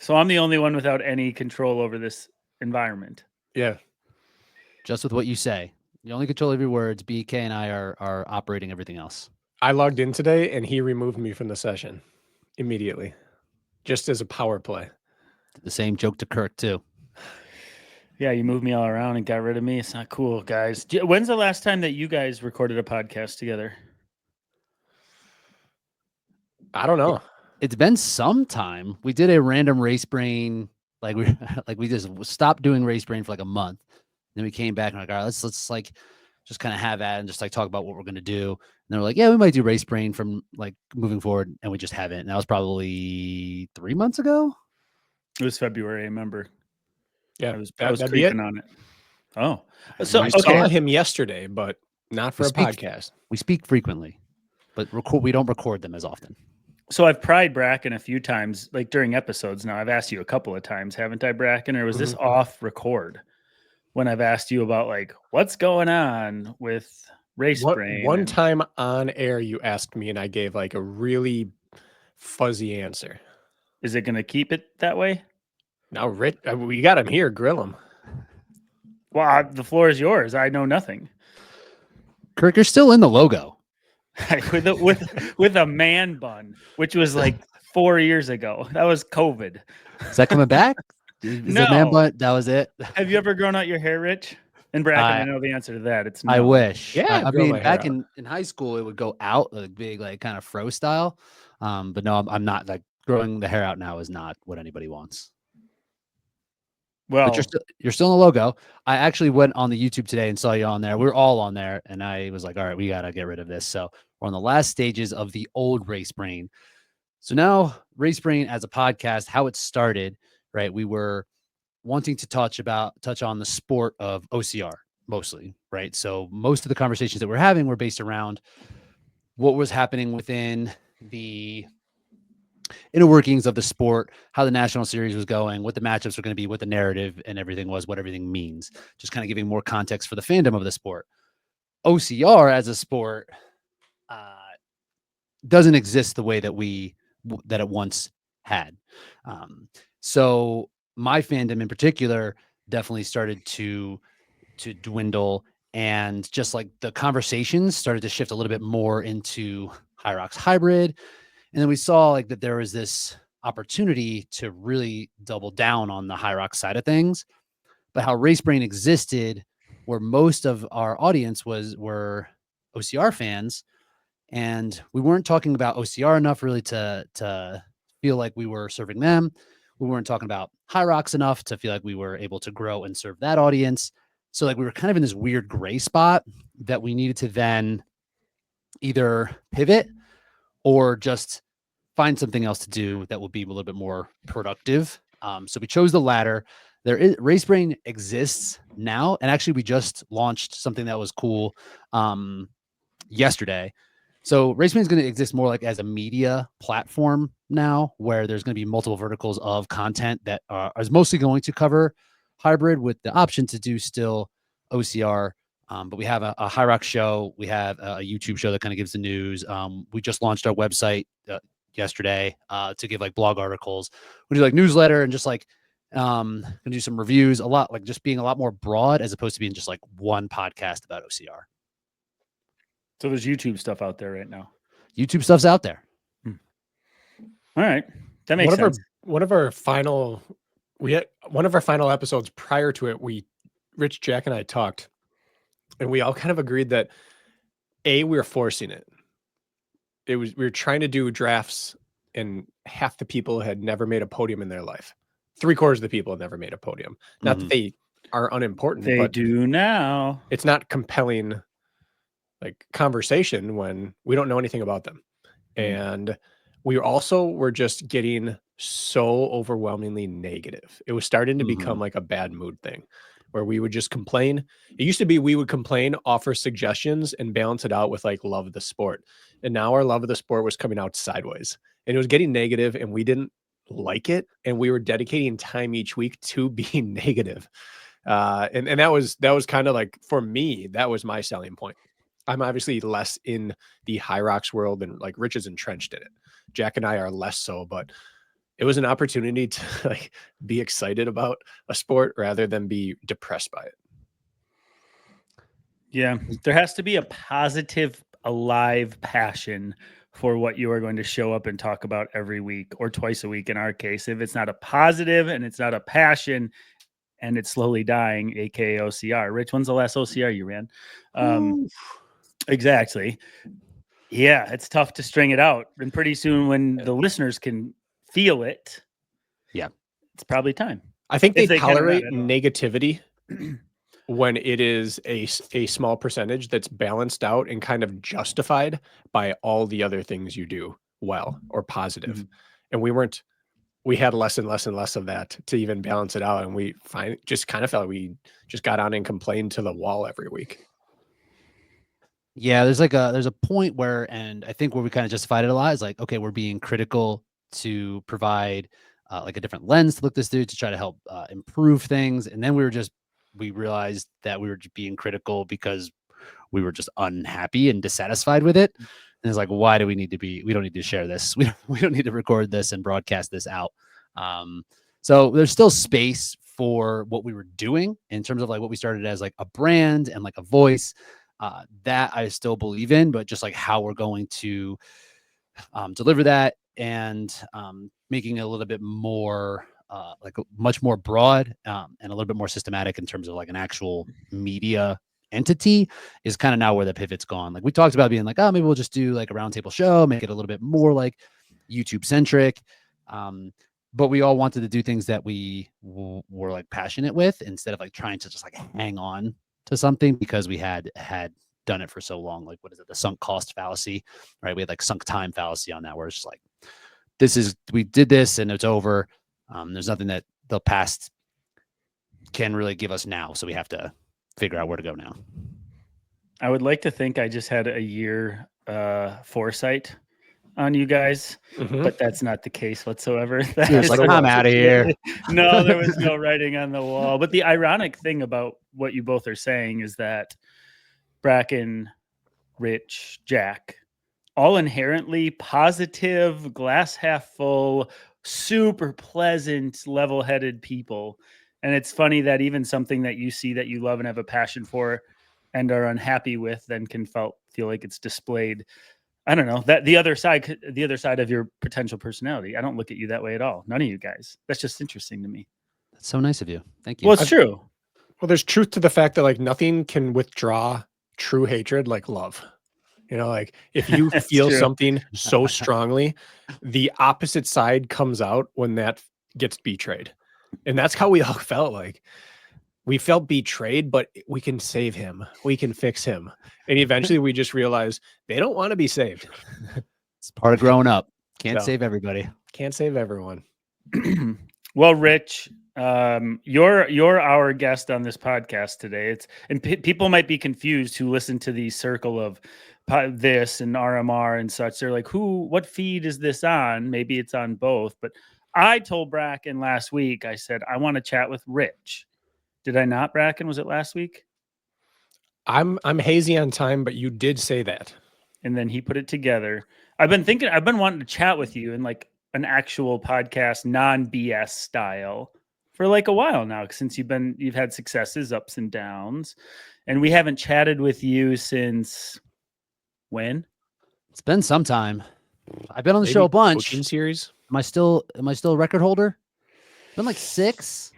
So I'm the only one without any control over this environment. Yeah. Just with what you say. You only control every words. BK and I are operating everything else. I logged in today and he removed me from the session immediately, just as a power play. The same joke to Kirk too. Yeah, you moved me all around and got rid of me. It's not cool, guys. When's the last time that you guys recorded a podcast together? I don't know. It's been some time. We did a random race brain, like we just stopped doing race brain for like a month. Then we came back and like, all right, let's like just kind of have at and just like talk about what we're gonna do. And then we're like, yeah, we might do race brain from like moving forward, and we just haven't. And that was probably 3 months ago. It was February, I remember. Yeah, I was creeping on it. Oh, so I saw him yesterday, but not for a podcast. We speak frequently, but we don't record them as often. So I've pried Bracken a few times, like during episodes. Now I've asked you a couple of times, haven't I, Bracken? Or was this off record when I've asked you about like what's going on with race brain? One time on air, you asked me, and I gave like a really fuzzy answer. Is it going to keep it that way? Now, Rich, we got him here. Grill him. Well, the floor is yours. I know nothing. Kirk, you're still in the logo. with a man bun, which was like 4 years ago. That was COVID. Is that coming back? No, man bun, that was it. Have you ever grown out your hair, Rich? And Bracken, I know the answer to that. It's no. I wish. Yeah, I mean, back in high school, it would go out like big, like kind of fro style. But no, I'm not like growing the hair out now is not what anybody wants. Well, but you're still in the logo. I actually went on the YouTube today and saw you on there. We're all on there, and I was like, all right, we got to get rid of this. So we're on the last stages of the old Race Brain. So now Race Brain as a podcast, how it started, right? We were wanting to touch on the sport of OCR mostly, right? So most of the conversations that we're having were based around what was happening within the inner workings of the sport, how the national series was going, what the matchups were going to be, what the narrative and everything was, what everything means, just kind of giving more context for the fandom of the sport. OCR as a sport doesn't exist the way that it once had. So my fandom in particular definitely started to dwindle, and just like the conversations started to shift a little bit more into Hyrox hybrid. And then we saw like that there was this opportunity to really double down on the Hyrox side of things, but how Race Brain existed, where most of our audience were OCR fans, and we weren't talking about OCR enough really to feel like we were serving them. We weren't talking about Hyrox enough to feel like we were able to grow and serve that audience. So like we were kind of in this weird gray spot that we needed to then either pivot or just find something else to do that will be a little bit more productive. So we chose the latter. Race Brain exists now. And actually we just launched something that was cool yesterday. So Race Brain is going to exist more like as a media platform now, where there's going to be multiple verticals of content that is mostly going to cover hybrid with the option to do still OCR. But we have a Hyrox show. We have a YouTube show that kind of gives the news. We just launched our website yesterday to give like blog articles. We do like newsletter and just like gonna do some reviews, a lot like just being a lot more broad as opposed to being just like one podcast about OCR. So there's YouTube stuff out there right now. YouTube stuff's out there. All right, that makes sense. One of our final episodes prior to it, Rich, Jack, and I talked, and we all kind of agreed that we were forcing it. We were trying to do drafts, and half the people had never made a podium in their life. 3/4 of the people had never made a podium. Not that they are unimportant. They but do now. It's not compelling like conversation when we don't know anything about them. And we also were just getting so overwhelmingly negative. It was starting to become like a bad mood thing where we would just complain. It used to be we would complain, offer suggestions, and balance it out with like love of the sport. And now our love of the sport was coming out sideways, and it was getting negative, and we didn't like it. And we were dedicating time each week to being negative. And that was kind of like, for me, that was my selling point. I'm obviously less in the Hyrox world, and like Rich is entrenched in it. Jack and I are less so, but it was an opportunity to like be excited about a sport rather than be depressed by it. Yeah, there has to be a positive, alive passion for what you are going to show up and talk about every week or twice a week in our case. If it's not a positive and it's not a passion and it's slowly dying, aka OCR. Rich, when's the last OCR you ran? Exactly. Yeah, it's tough to string it out. And pretty soon when the listeners can feel it, yeah, it's probably time. I think they If they can or tolerate not, I don't know. negativity when it is a small percentage that's balanced out and kind of justified by all the other things you do well or positive. And we had less and less and less of that to even balance it out. And we just kind of felt we just got on and complained to the wall every week. Yeah, there's a point where, and I think where we kind of justified it a lot is like, okay, we're being critical to provide like a different lens to look this through to try to help improve things. And then we realized that we were just being critical because we were just unhappy and dissatisfied with it. And it's like, why do we need to we don't need to share this. We don't need to record this and broadcast this out. So there's still space for what we were doing in terms of like what we started as like a brand and like a voice that I still believe in, but just like how we're going to deliver that and making it a little bit more like much more broad and a little bit more systematic in terms of like an actual media entity is kind of now where the pivot's gone. Like we talked about being like, oh, maybe we'll just do like a roundtable show, make it a little bit more like YouTube centric. But we all wanted to do things that we were like passionate with instead of like trying to just like hang on to something because we had done it for so long. Like, what is it? The sunk cost fallacy, right? We had like sunk time fallacy on that, where it's just like, we did this and it's over. There's nothing that the past can really give us now. So we have to figure out where to go now. I would like to think I just had a year foresight on you guys, but that's not the case whatsoever. It's like, I'm out of here. No, there was no writing on the wall. But the ironic thing about what you both are saying is that Bracken, Rich, Jack, all inherently positive, glass half full, super pleasant, level-headed people. And it's funny that even something that you see that you love and have a passion for and are unhappy with then can feel like it's displayed. I don't know, that the other side of your potential personality. I don't look at you that way at all. None of you guys. That's just interesting to me. That's so nice of you. Thank you. Well, it's true. Well, there's truth to the fact that like nothing can withdraw true hatred like love. You know, like if you feel something so strongly, the opposite side comes out when that gets betrayed. And that's how we all felt. Like we felt betrayed, but we can save him. We can fix him. And eventually we just realized they don't want to be saved. It's part of growing up. Can't save everybody. Can't save everyone. Well, Rich, you're our guest on this podcast today. People might be confused who listen to the circle of this and RMR and such. They're like, what feed is this on? Maybe it's on both. But I told Bracken last week, I said, I want to chat with Rich. Did I not, Bracken? Was it last week? I'm hazy on time, but you did say that. And then he put it together. I've been wanting to chat with you in like an actual podcast, non-BS style for like a while now, since you've had successes, ups and downs. And we haven't chatted with you since when? It's been some time. I've been on the show a bunch. Series. Am I still a record holder? It's been like 6.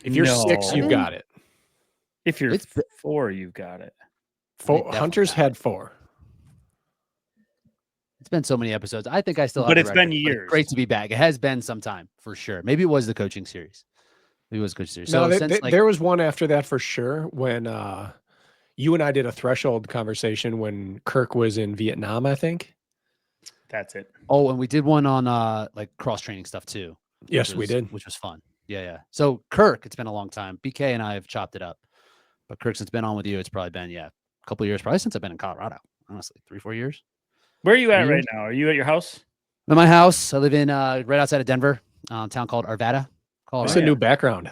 If you're 6, you've got it. If you're 4, you've got it. Hunters had 4. It's been so many episodes. I think I still have But it's record, been years. It's great to be back. It has been some time for sure. Maybe it was the coaching series. No, there was one after that for sure when you and I did a threshold conversation when Kirk was in Vietnam, I think. That's it. Oh, and we did one on like cross training stuff too. Yes, we did. Which was fun. Yeah. So Kirk, it's been a long time. BK and I have chopped it up. But Kirk, since it's been on with you, it's probably been, a couple of years, probably since I've been in Colorado. Honestly, 3-4 years. Where are you at right now? Are you at your house? I'm at my house. I live in right outside of Denver, a town called Arvada. It's a new background.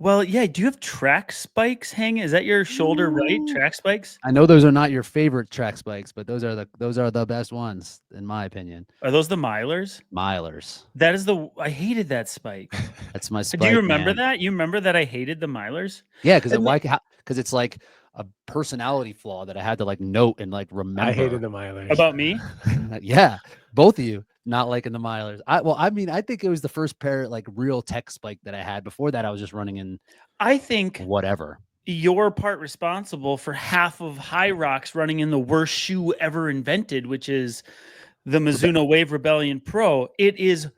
Well, yeah. Do you have track spikes hanging? Is that your shoulder right? Ooh. Track spikes? I know those are not your favorite track spikes, but those are the best ones, in my opinion. Are those the milers? Milers. That is I hated that spike. That's my spike. Do you remember man. that? You remember that I hated the milers? Yeah, because it's like a personality flaw that I had to like note and like remember. I hated the milers. About me? Yeah, both of you not liking the milers. I think it was the first pair like real tech spike that I had. Before that, I was just running in. I think whatever. You're part responsible for half of Hyrox running in the worst shoe ever invented, which is the Mizuno Wave Rebellion Pro. It is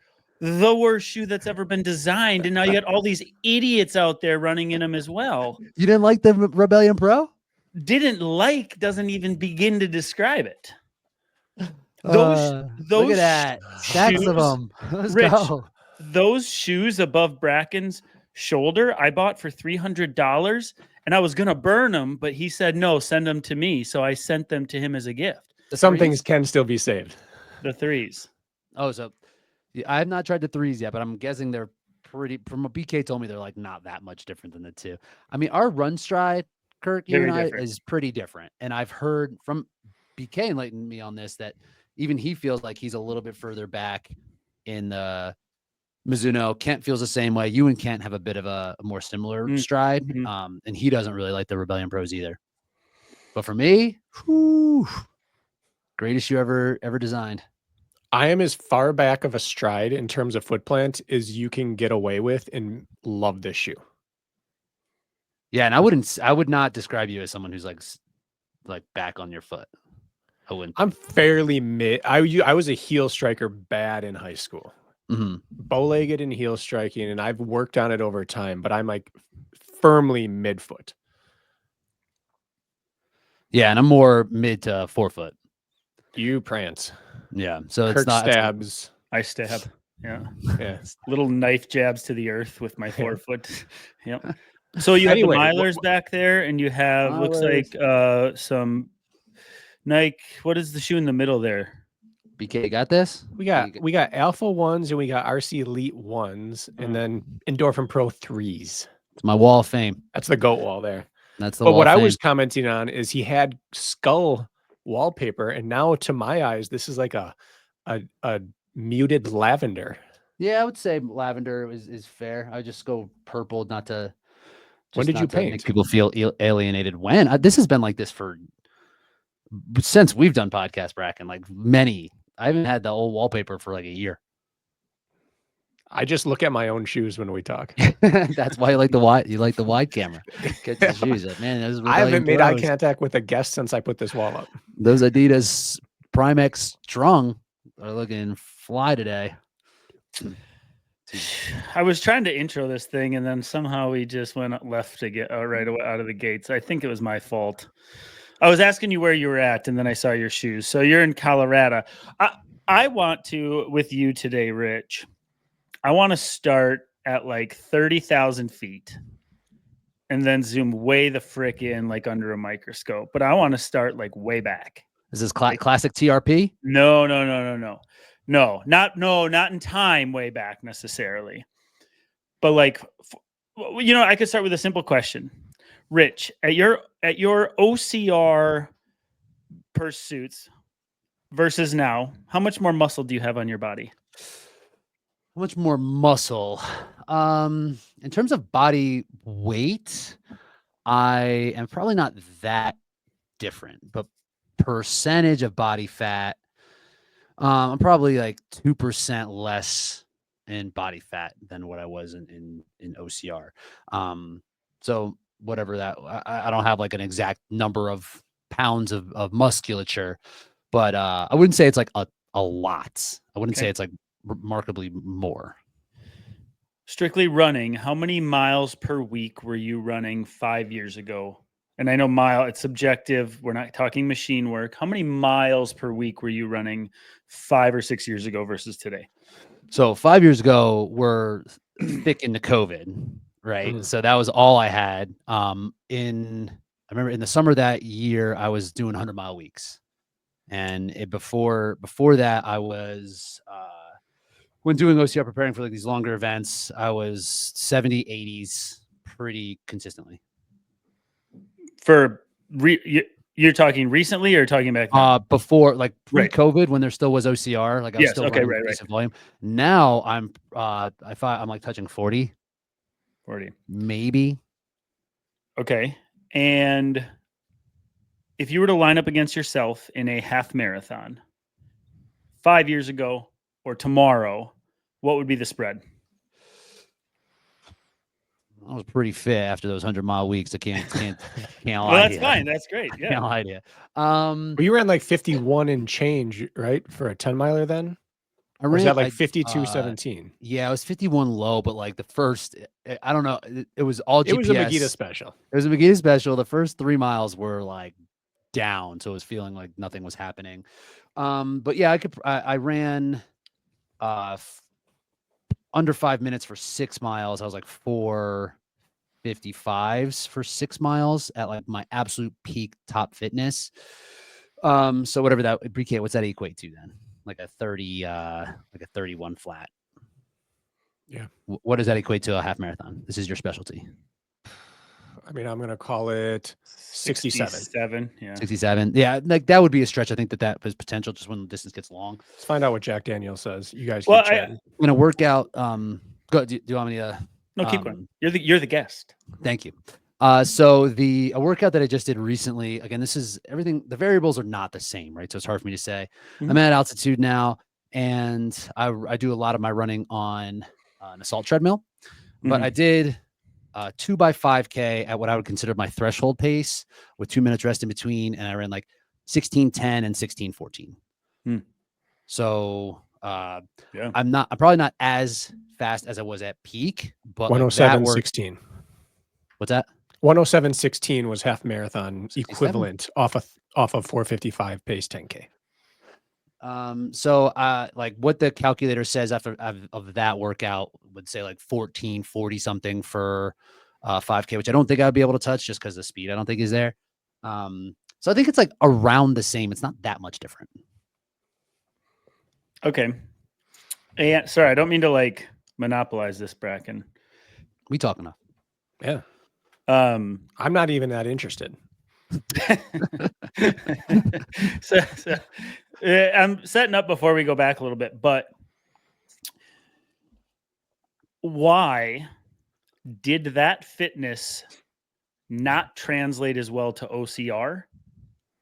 the worst shoe that's ever been designed, and now you got all these idiots out there running in them as well. You didn't like the Rebellion Pro? Doesn't even begin to describe it. Those look at that. Stacks shoes, of them. Let's Rich, go. Those shoes above Bracken's shoulder I bought for $300, and I was gonna burn them, but he said no, send them to me, so I sent them to him as a gift. Some things can still be saved. The threes. Oh, so I have not tried the threes yet, but I'm guessing they're pretty. From what BK told me, they're like not that much different than the two. I mean, our run stride, Kirk, you and I, is pretty different, and I've heard from BK enlightened me on this that even he feels like he's a little bit further back in the Mizuno. Kent feels the same way. You and Kent have a bit of a more similar stride, and he doesn't really like the Rebellion Pros either. But for me, greatest shoe ever designed. I am as far back of a stride in terms of foot plant as you can get away with, and love this shoe. Yeah, and I would not describe you as someone who's like back on your foot. I wouldn't. I'm fairly mid. I was a heel striker bad in high school. Bow-legged and heel striking, and I've worked on it over time, but I'm like firmly midfoot. Yeah, and I'm more mid to forefoot. You prance. Yeah, so Kirk it's not stabs. I stab. Yeah. Yeah. Little knife jabs to the earth with my forefoot. Yep. So you have the milers back there, and you have looks like some Nike. What is the shoe in the middle there? BK got this. We got Alpha ones, and we got RC Elite ones, and then Endorphin Pro 3s. It's my wall of fame. That's the goat wall there. That's the. But wall what of I fame. was commenting on is he had skull wallpaper, and now to my eyes, this is like a muted lavender. Yeah, I would say lavender is fair. I would just go purple, not to. When did you paint? Make people feel alienated. When this has been like this since we've done podcast Bracken, like many. I haven't had the old wallpaper for like a year. I just look at my own shoes when we talk. That's why you like the wide. You like the wide camera. Get the shoes, man. I haven't made eye contact with a guest since I put this wall up. Those Adidas Primex Strung are looking fly today. I was trying to intro this thing, and then somehow we just went left to get right away out of the gates. I think it was my fault. I was asking you where you were at, and then I saw your shoes. So you're in Colorado. I want to, with you today, Rich, I want to start at like 30,000 feet and then zoom way the frick in, like under a microscope. But I want to start like way back. Is this classic TRP? No, not in time way back necessarily. But like, I could start with a simple question. Rich, at your OCR pursuits versus now, how much more muscle do you have on your body? How much more muscle? In terms of body weight, I am probably not that different, but percentage of body fat, I'm probably like 2% less in body fat than what I was in OCR. So whatever that, I don't have like an exact number of pounds of musculature, but I wouldn't say it's like a lot. I wouldn't say it's like remarkably more. Strictly running, how many miles per week were you running 5 years ago? And I know it's subjective. We're not talking machine work. How many miles per week were you running 5 or 6 years ago versus today? So 5 years ago, we're thick into COVID, right? So that was all I had. I remember in the summer that year, I was doing 100-mile weeks. And before that, I was when doing OCR preparing for like these longer events, I was 70, 80s pretty consistently. You're talking recently or talking back then? Before, like pre-COVID, when there still was OCR, like I was still running decent volume. Now I'm I'm like touching 40 maybe. Okay. And if you were to line up against yourself in a half marathon 5 years ago or tomorrow, what would be the spread? I was pretty fit after those 100-mile weeks. I can't lie. Well, that's fine. That's great. Yeah. Can't lie to you. Well, you ran like 51 and change, right? For a 10 miler then? I ran that like 52.17. Yeah, it was 51 low, but like the first, I don't know. It was all GPS. It was a Megiddo special. It was a Megiddo special. The first 3 miles were like down, so it was feeling like nothing was happening. But yeah, I ran under 5 minutes for 6 miles. I was like 4:55s for 6 miles at like my absolute peak top fitness. So whatever that, BK, what's that equate to then? Like a 31 flat. Yeah. What does that equate to a half marathon? This is your specialty. I mean, I'm going to call it 67. Yeah. 67. Yeah. Like that would be a stretch. I think that was potential just when the distance gets long. Let's find out what Jack Daniel says. You guys Well, keep chatting. I'm going to work out. Go. Do you want me to? No, keep going. You're the guest. Thank you. So a workout that I just did recently, again, this is everything. The variables are not the same, right? So it's hard for me to say. Mhm. I'm at altitude now, and I do a lot of my running on an assault treadmill, but I did 2x5K at what I would consider my threshold pace with 2 minutes rest in between. And I ran like 16:10 and 16:14. So, yeah, I'm probably not as fast as I was at peak, but 107.16. What's that? 107.16 was half marathon 67? equivalent off of 4:55 pace 10K. So like what the calculator says after of that workout would say like 14:40 something for 5K, which I don't think I'd be able to touch just because the speed I don't think is there. So I think it's like around the same. It's not that much different. Okay. And sorry, I don't mean to like monopolize this, Bracken. We talk enough. Yeah. I'm not even that interested. so I'm setting up before we go back a little bit, but why did that fitness not translate as well to OCR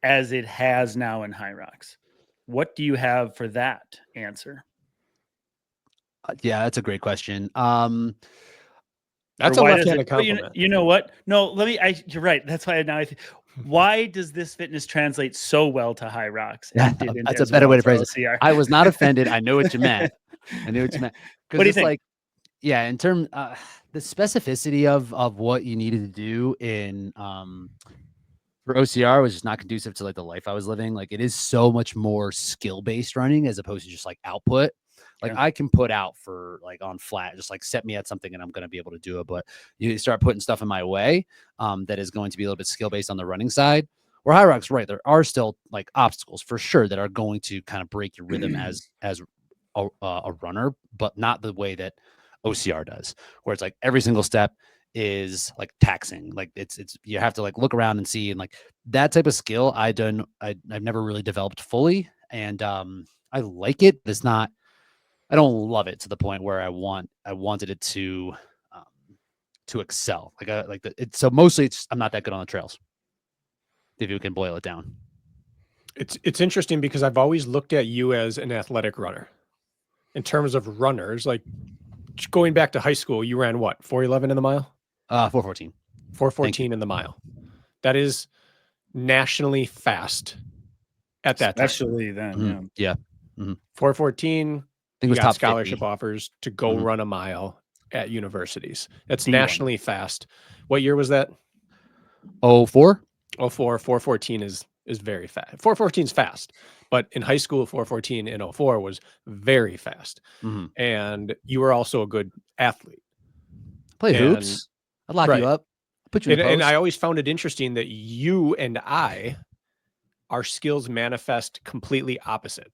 as it has now in Hyrox? What do you have for that answer? Yeah, that's a great question. That's a left-handed compliment. You know what? No, you're right. That's why now why does this fitness translate so well to Hyrox? That's a better way to phrase it. I was not offended. I know what you meant. What do you think? Like, yeah, in terms the specificity of what you needed to do in for OCR was just not conducive to like the life I was living. Like it is so much more skill-based running as opposed to just like output. Like I can put out for like on flat, just like set me at something and I'm going to be able to do it. But you start putting stuff in my way that is going to be a little bit skill based on the running side. Where Hyrox, right, there are still like obstacles for sure that are going to kind of break your rhythm as a runner, but not the way that OCR does, where it's like every single step is like taxing. Like it's you have to like look around and see, and like that type of skill I've never really developed fully, and I like it. But it's not. I don't love it to the point where I wanted it to excel. So mostly I'm not that good on the trails. If you can boil it down. It's interesting because I've always looked at you as an athletic runner. In terms of runners, like going back to high school, you ran what? 4:11 in the mile? 4:14. 4:14 in the mile. That is nationally fast at that time. Especially then, yeah. 4:14. I think it was got top scholarship 50. offers to go run a mile at universities. That's nationally fast. What year was that? 04? 04. 4:14 is very fast. 4:14 is fast, but in high school, 4:14 in 04 was very fast. And you were also a good athlete. Play hoops. I'd lock you up. Put you in the post. And I always found it interesting that you and our skills manifest completely opposite.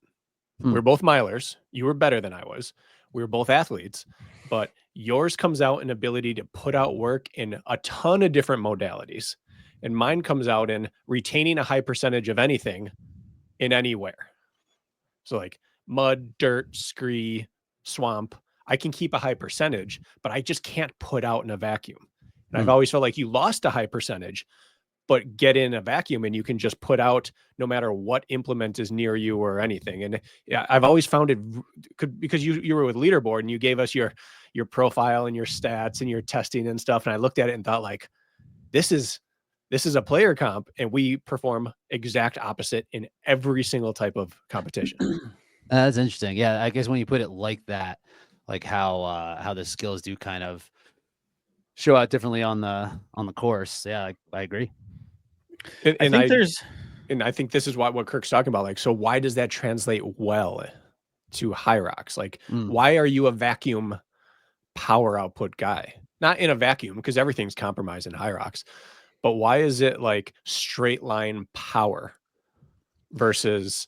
We're both milers. You were better than I was. We were both athletes, but yours comes out in ability to put out work in a ton of different modalities. And mine comes out in retaining a high percentage of anything in anywhere. So like mud, dirt, scree, swamp, I can keep a high percentage, but I just can't put out in a vacuum. And I've always felt like you lost a high percentage, but get in a vacuum and you can just put out no matter what implement is near you or anything. And yeah, I've always found it because you were with Leaderboard and you gave us your profile and your stats and your testing and stuff. And I looked at it and thought like, this is a player comp and we perform exact opposite in every single type of competition. That's interesting. Yeah. I guess when you put it like that, like how the skills do kind of show out differently on the course. Yeah, I agree. And I think this is what Kirk's talking about. Like, so why does that translate well to Hyrox? Like, why are you a vacuum power output guy? Not in a vacuum, because everything's compromised in Hyrox, but why is it like straight line power versus?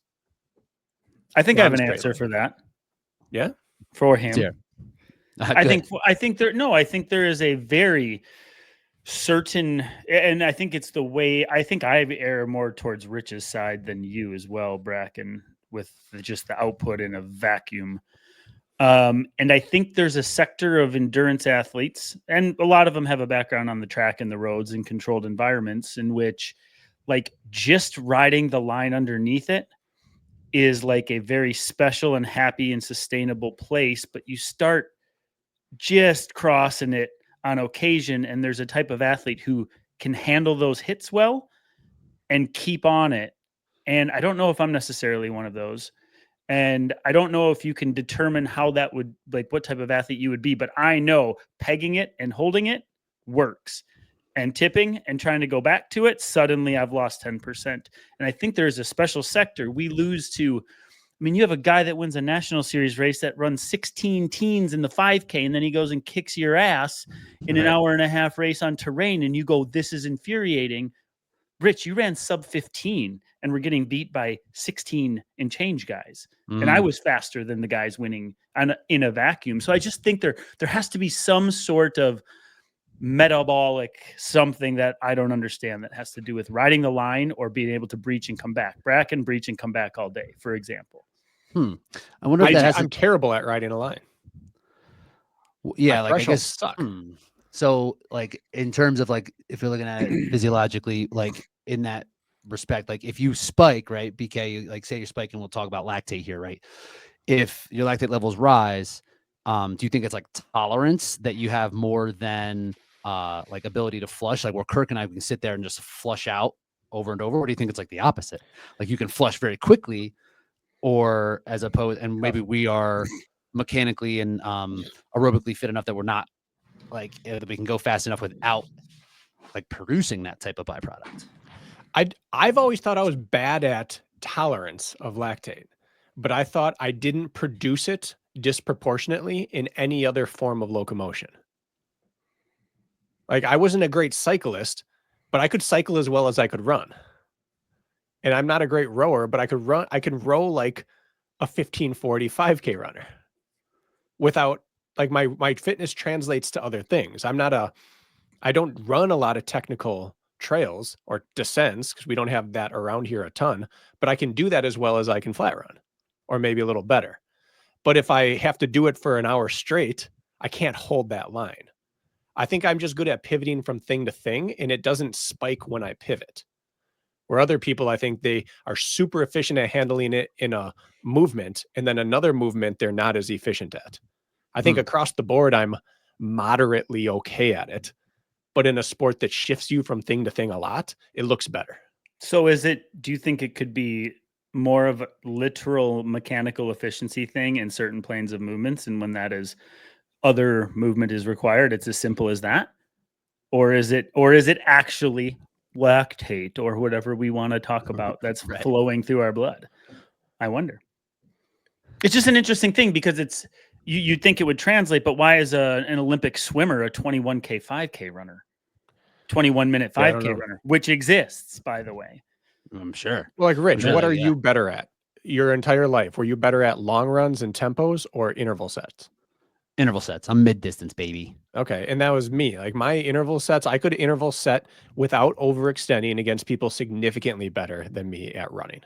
I think I have an answer for that. Yeah, for him. Yeah. I think there is a very certain, and I think it's the way, I think I err more towards Rich's side than you as well, Bracken, with just the output in a vacuum. And I think there's a sector of endurance athletes, and a lot of them have a background on the track and the roads and controlled environments, in which like just riding the line underneath it is like a very special and happy and sustainable place. But you start just crossing it on occasion, and there's a type of athlete who can handle those hits well and keep on it. And I don't know if I'm necessarily one of those. And I don't know if you can determine how that would, like, what type of athlete you would be, but I know pegging it and holding it works, and tipping and trying to go back to it, suddenly I've lost 10%. And I think there's a special sector we lose to. I mean, you have a guy that wins a national series race that runs 16 teens in the 5K, and then he goes and kicks your ass in an hour and a half race on terrain, and you go, this is infuriating. Rich, you ran sub 15 and we're getting beat by 16 and change guys. And I was faster than the guys winning in a vacuum. So I just think there has to be some sort of metabolic something that I don't understand that has to do with riding the line or being able to breach and come back. Bracken, breach and come back all day, for example. I wonder if I'm terrible at riding a line. Yeah, like I guess suck. So like in terms of like if you're looking at it physiologically, like in that respect, like if you spike, right, BK, like say you're spiking, we'll talk about lactate here, right? If your lactate levels rise, do you think it's like tolerance that you have more than like ability to flush, like where Kirk and I can sit there and just flush out over and over? Or do you think it's like the opposite? Like you can flush very quickly, or as opposed, and maybe we are mechanically and aerobically fit enough that we're not like that we can go fast enough without like producing that type of byproduct. I've always thought I was bad at tolerance of lactate, but I thought I didn't produce it disproportionately in any other form of locomotion. Like I wasn't a great cyclist, but I could cycle as well as I could run. And I'm not a great rower, but I can row like a 1540 5K runner without like my fitness translates to other things. I don't run a lot of technical trails or descents because we don't have that around here a ton, but I can do that as well as I can flat run, or maybe a little better. But if I have to do it for an hour straight, I can't hold that line. I think I'm just good at pivoting from thing to thing, and it doesn't spike when I pivot. Where other people, I think they are super efficient at handling it in a movement, and then another movement they're not as efficient at. I think across the board, I'm moderately okay at it. But in a sport that shifts you from thing to thing a lot, it looks better. So do you think it could be more of a literal mechanical efficiency thing in certain planes of movements, and when that is other movement is required, it's as simple as that? Or is it actually lactate or whatever we want to talk about that's flowing through our blood? I wonder. It's just an interesting thing because it's you'd think it would translate, but why is an Olympic swimmer a 21K 5K runner, 21-minute 5K runner, which exists, by the way? I'm sure. Well, like Rich, what are you better at? your entire life, were you better at long runs and tempos or interval sets? Interval sets. I'm mid distance, baby. Okay. And that was me. Like my interval sets, I could interval set without overextending against people significantly better than me at running.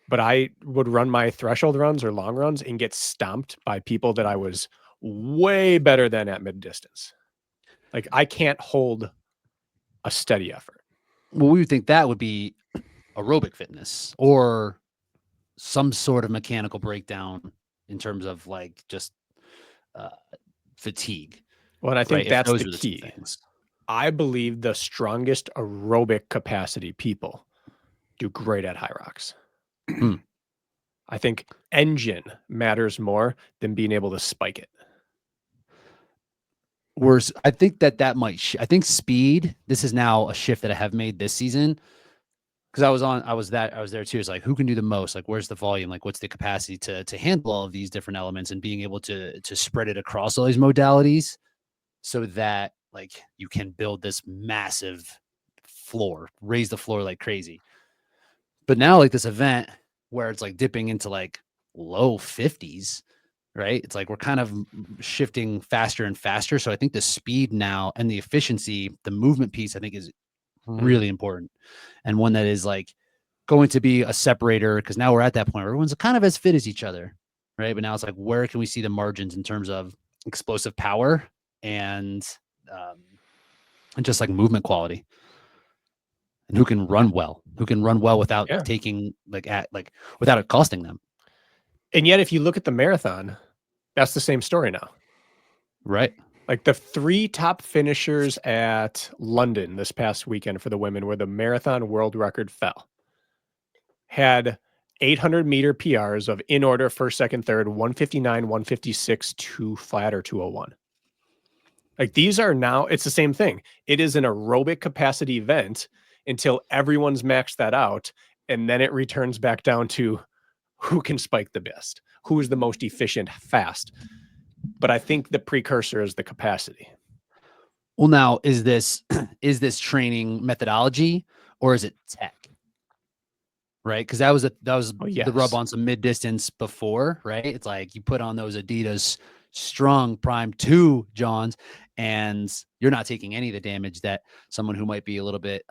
But I would run my threshold runs or long runs and get stomped by people that I was way better than at mid distance. Like I can't hold a steady effort. Well, we would think that would be aerobic fitness or some sort of mechanical breakdown in terms of like just fatigue. Well, and I think right? that's Those the are two key. things. I believe the strongest aerobic capacity people do great at Hyrox. Hmm. I think engine matters more than being able to spike it. I think that might, I think speed, this is now a shift that I have made this season. Because I was there too. It's like, who can do the most? Like, where's the volume? Like, what's the capacity to handle all of these different elements and being able to spread it across all these modalities so that like you can build this massive floor, raise the floor like crazy. But now like this event where it's like dipping into like low 50s, right? It's like we're kind of shifting faster and faster. So I think the speed now and the efficiency, the movement piece, I think is really important, and one that is like going to be a separator, because now we're at that point where everyone's kind of as fit as each other, right? But now it's like, where can we see the margins in terms of explosive power and just like movement quality, and who can run well without taking without it costing them. And yet, if you look at the marathon, that's the same story now, right? Like the 3 top finishers at London this past weekend for the women, where the marathon world record fell, had 800-meter PRs of in order, first, second, third, 159, 156, 2 flat or 201. Like these are now, it's the same thing. It is an aerobic capacity event until everyone's maxed that out. And then it returns back down to who can spike the best, who is the most efficient fast. But I think the precursor is the capacity. Well, now is this training methodology or is it tech? Right, because that was the rub on some mid distance before, right? It's like you put on those Adidas Strong Prime 2 Johns, and you're not taking any of the damage that someone who might be a little bit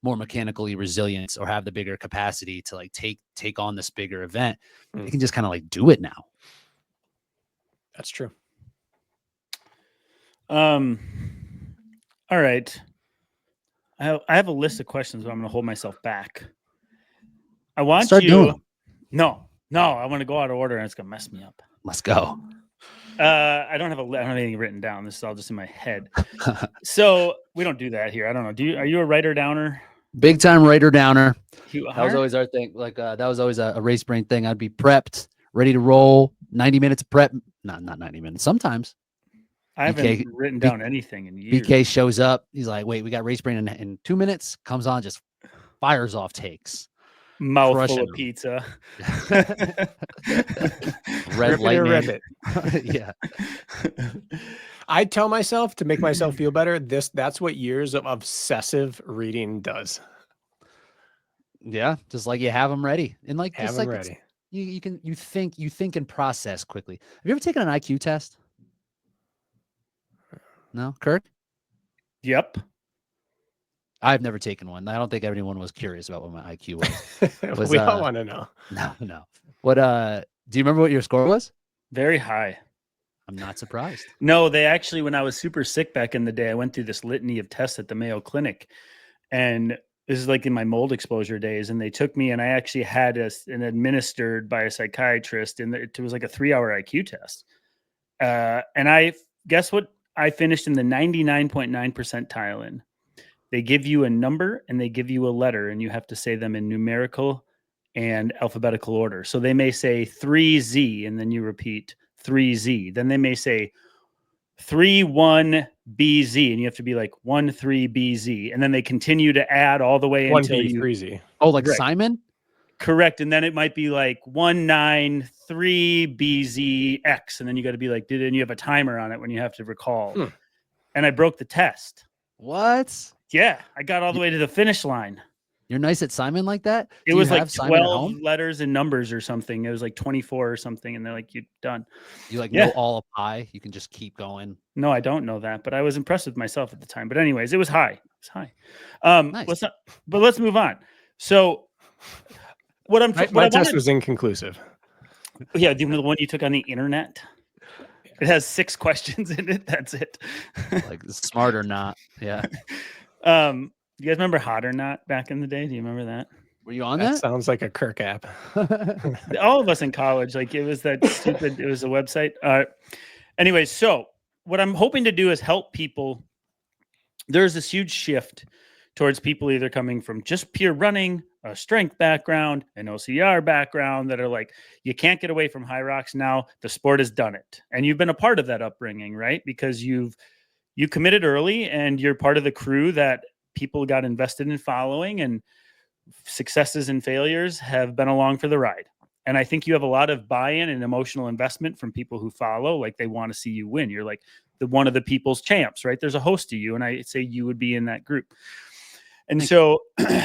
more mechanically resilient or have the bigger capacity to like take on this bigger event. They can just kind of like do it now. That's true. All right. I have a list of questions, but I'm going to hold myself back. I want Start you. Doing them. No. I want to go out of order, and it's going to mess me up. Let's go. I don't have anything written down. This is all just in my head. So we don't do that here. I don't know. Are you a writer downer? Big time writer downer. That was always our thing. Like that was always a race brain thing. I'd be prepped, ready to roll. 90 minutes of prep. Not 90 minutes. Sometimes. I haven't written down anything in years. BK shows up. He's like, wait, we got race brain in 2 minutes. Comes on, just fires off takes. Mouthful of pizza. Red lightning. Yeah. I tell myself to make myself feel better. That's what years of obsessive reading does. Yeah, just like you have them ready, and like have them ready. You think and process quickly. Have you ever taken an IQ test? No, Kirk? Yep. I've never taken one. I don't think anyone was curious about what my IQ was. We all want to know. No. What do you remember what your score was? Very high. I'm not surprised. No, they actually, when I was super sick back in the day, I went through this litany of tests at the Mayo Clinic, and this is like in my mold exposure days, and they took me, and I actually had an administered by a psychiatrist, and it was like a 3-hour IQ test. And I guess what? I finished in the 99.9 percentile in. They give you a number and they give you a letter, and you have to say them in numerical and alphabetical order. So they may say 3Z, and then you repeat 3Z. Then they may say 31BZ, and you have to be like 13BZ. And then they continue to add all the way until you 1B3Z. Oh, like Simon? Correct. And then it might be like 193BZX. And then you got to be like, and you have a timer on it when you have to recall. And I broke the test. What? Yeah, I got all the way to the finish line. You're nice at Simon like that? It Do you was like have Simon at 12 home? letters and numbers or something. It was like 24 or something. And they're like, you're done. You like Yeah. know all of pi? You can just keep going. No, I don't know that, but I was impressed with myself at the time. But anyways, it was high. It was high. Nice. Let's move on. So what I'm my test was inconclusive. Yeah, the one you took on the internet. It has 6 questions in it. That's it. Like smart or not. Yeah. You guys remember Hot or Not back in the day? Do you remember that? Were you on That that? sounds like a Kirk app. All of us in college, like it was that stupid, it was a website. Anyway, so what I'm hoping to do is help people. There's this huge shift towards people either coming from just pure running, a strength background, an OCR background that are like, you can't get away from Hyrox now. The sport has done it. And you've been a part of that upbringing, right? Because you committed early and you're part of the crew that people got invested in following, and successes and failures have been along for the ride. And I think you have a lot of buy-in and emotional investment from people who follow, like they want to see you win. You're like one of the people's champs, right? There's a host of you. And I say you would be in that group. And so,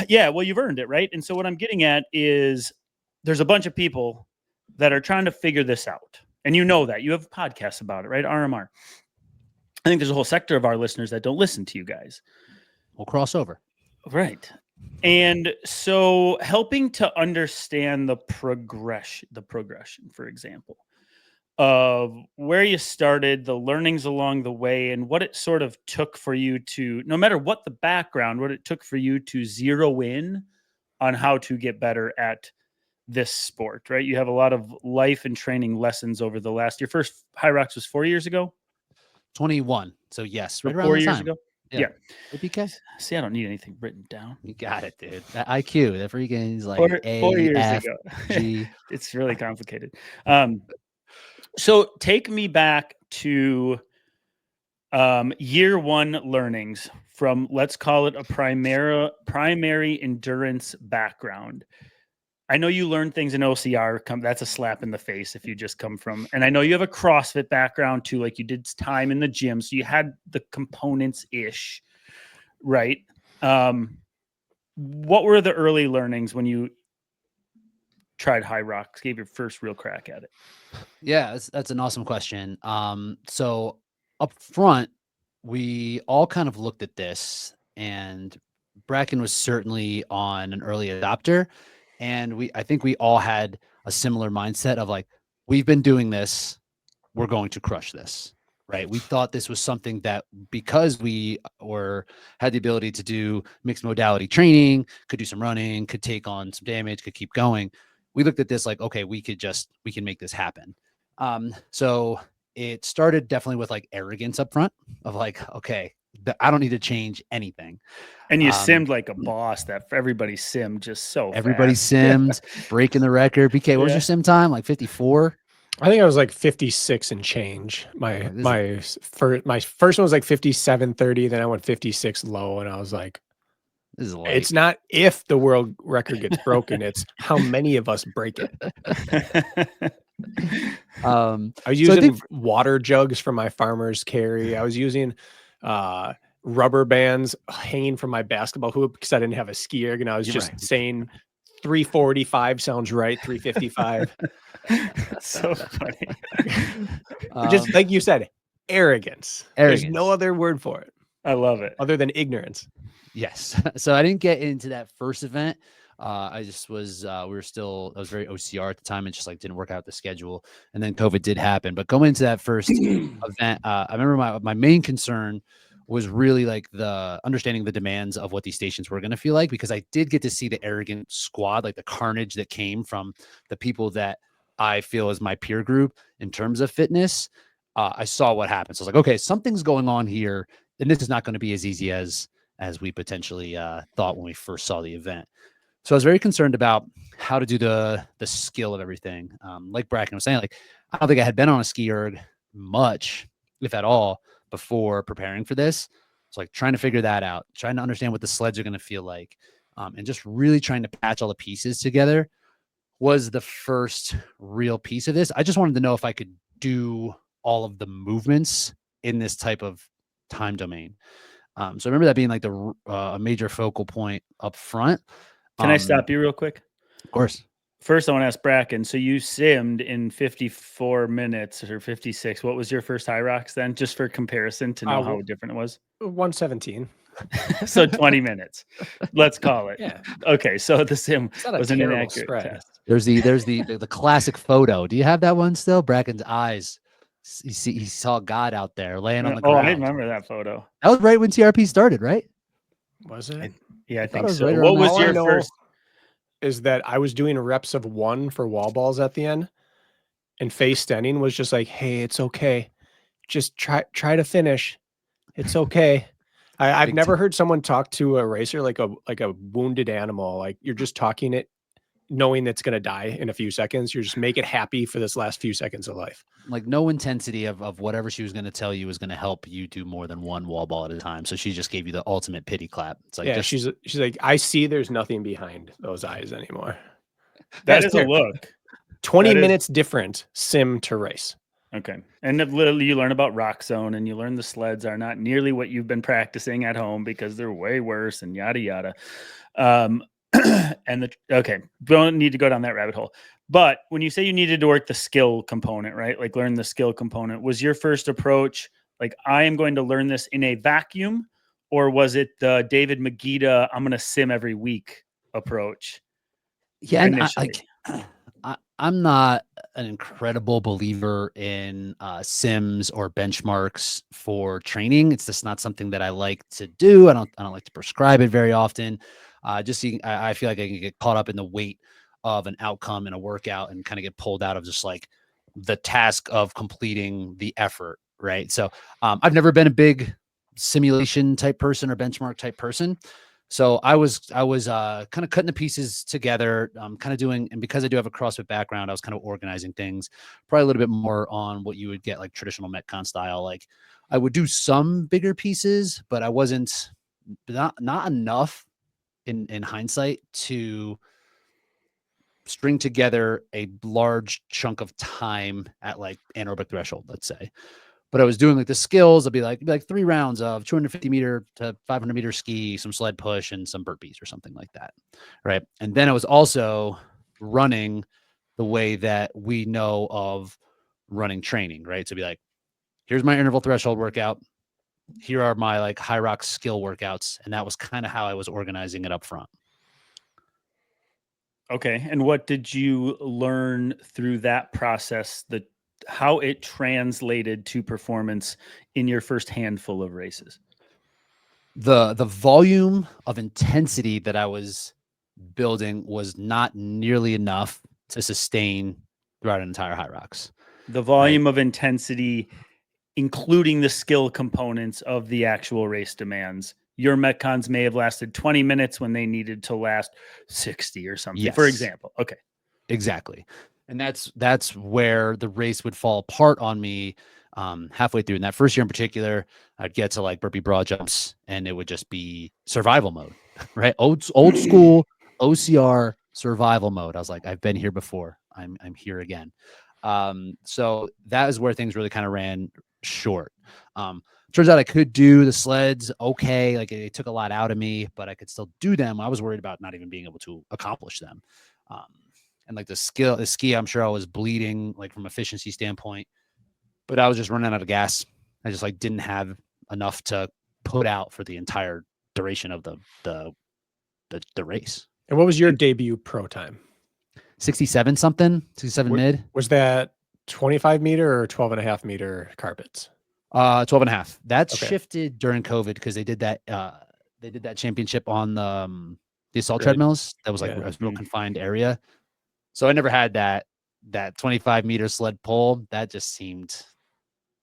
yeah, well, you've earned it, right? And so what I'm getting at is there's a bunch of people that are trying to figure this out. And you know that. You have podcasts about it, right? RMR. I think there's a whole sector of our listeners that don't listen to you guys. We'll cross over. Right. And so helping to understand the progression, for example, of where you started, the learnings along the way, and what it sort of took for you to, no matter what the background, what it took for you to zero in on how to get better at this sport, right? You have a lot of life and training lessons over the last, your first Hyrox was 4 years ago? 21. So yes, right around 4 that years time. ago? Yeah. Yeah. BK? See, I don't need anything written down. You got it, dude. That IQ, that freaking is like 4 years F, ago. G. It's really complicated. So take me back to year one learnings from, let's call it a primary endurance background. I know you learned things in OCR. That's a slap in the face if you just come from, and I know you have a CrossFit background too, like you did time in the gym. So you had the components ish, right? What were the early learnings when you tried Hyrox, gave your first real crack at it? Yeah, that's an awesome question. So up front, we all kind of looked at this, and Bracken was certainly on an early adopter. And I think we all had a similar mindset of like, we've been doing this, we're going to crush this, right? We thought this was something that, because we had the ability to do mixed modality training, could do some running, could take on some damage, could keep going. We looked at this like, okay, we can make this happen. So it started definitely with like arrogance up front of like, okay, I don't need to change anything. And you simmed like a boss. That everybody simmed just so everybody fast. simmed, breaking the record. BK, what was your sim time? Like 54? I think I was like 56 and change. My first one was like 57:30. Then I went 56 low, and I was like, this is light. It's not if the world record gets broken, it's how many of us break it. I was using water jugs for my farmer's carry. I was using rubber bands hanging from my basketball hoop because I didn't have a ski erg, and I was just saying 345 sounds right, 355. So funny. Just like you said, arrogance. There's no other word for it. I love it. Other than ignorance. Yes. So I didn't get into that first event. I just was, I was very OCR at the time and just like didn't work out the schedule. And then COVID did happen. But going into that first event, I remember my main concern was really like the understanding the demands of what these stations were going to feel like, because I did get to see the arrogant squad, like the carnage that came from the people that I feel is my peer group in terms of fitness. I saw what happened. So I was like, okay, something's going on here, and this is not going to be as easy as we potentially thought when we first saw the event. So I was very concerned about how to do the skill of everything. Like Bracken was saying, like, I don't think I had been on a ski erg much, if at all, before preparing for this. So like trying to figure that out, trying to understand what the sleds are going to feel like, and just really trying to patch all the pieces together was the first real piece of this. I just wanted to know if I could do all of the movements in this type of time domain. So I remember that being like a major focal point up front. Can I stop you real quick? Of course. First, I want to ask Bracken. So you simmed in 54 minutes or 56. What was your first Hyrox then? Just for comparison to know how different it was. 117. So 20 minutes. Let's call it. Yeah. Okay. So the sim was an terrible inaccurate spread. test. There's the classic photo. Do you have that one still? Bracken's eyes. He saw God out there laying on the ground. I remember that photo. That was right when TRP started, right? Was it? I thought think it was so. right What around was All your I know first? is that I was doing reps of 1 for wall balls at the end, and Faye Stenning was just like, "Hey, it's okay. Just try to finish. It's okay." I've Big never heard someone talk to a racer like a wounded animal. Like you're just talking it, knowing it's gonna die in a few seconds. You're just make it happy for this last few seconds of life. Like no intensity of whatever she was going to tell you was going to help you do more than one wall ball at a time. So she just gave you the ultimate pity clap. It's like, Yeah, she's like, I see there's nothing behind those eyes anymore. That is a look. 20 minutes different sim to race. Okay. And literally you learn about rock zone and you learn the sleds are not nearly what you've been practicing at home because they're way worse and yada, yada. Okay. Don't need to go down that rabbit hole. But when you say you needed to work the skill component, right? Like learn the skill component, was your first approach like I am going to learn this in a vacuum, or was it the David Magida, I'm going to sim every week approach? Yeah, and I'm not an incredible believer in sims or benchmarks for training. It's just not something that I like to do. I don't like to prescribe it very often. I feel like I can get caught up in the weight of an outcome in a workout and kind of get pulled out of just like the task of completing the effort, right? So I've never been a big simulation type person or benchmark type person. So I was kind of cutting the pieces together, kind of doing, and because I do have a CrossFit background, I was kind of organizing things probably a little bit more on what you would get like traditional Metcon style. Like I would do some bigger pieces, but I wasn't not enough in hindsight to string together a large chunk of time at like anaerobic threshold, let's say. But I was doing like the skills. I'd be like 3 rounds of 250 meter to 500 meter ski, some sled push, and some burpees or something like that. Right. And then I was also running the way that we know of running training, right? So be like, here's my interval threshold workout. Here are my like Hyrox skill workouts. And that was kind of how I was organizing it up front. Okay. And what did you learn through that process, how it translated to performance in your first handful of races? The volume of intensity that I was building was not nearly enough to sustain throughout an entire Hyrox. The volume of intensity, including the skill components of the actual race demands. Your Metcons may have lasted 20 minutes when they needed to last 60 or something, for example. Okay. Exactly. And that's where the race would fall apart on me halfway through. In that first year in particular, I'd get to like burpee broad jumps and it would just be survival mode, right? Old school OCR survival mode. I was like, I've been here before. I'm here again. So that is where things really kind of ran short. Turns out I could do the sleds okay. Like it took a lot out of me, but I could still do them. I was worried about not even being able to accomplish them. And like the ski, I'm sure I was bleeding like from efficiency standpoint, but I was just running out of gas. I just like didn't have enough to put out for the entire duration of the race. And what was your debut pro time? 67 something, 67 mid. Was that 25 meter or 12.5 meter carpets? 12.5. That shifted during COVID because they did that championship on the assault treadmills. That was like a real confined area. So I never had that 25 meter sled pull. That just seemed.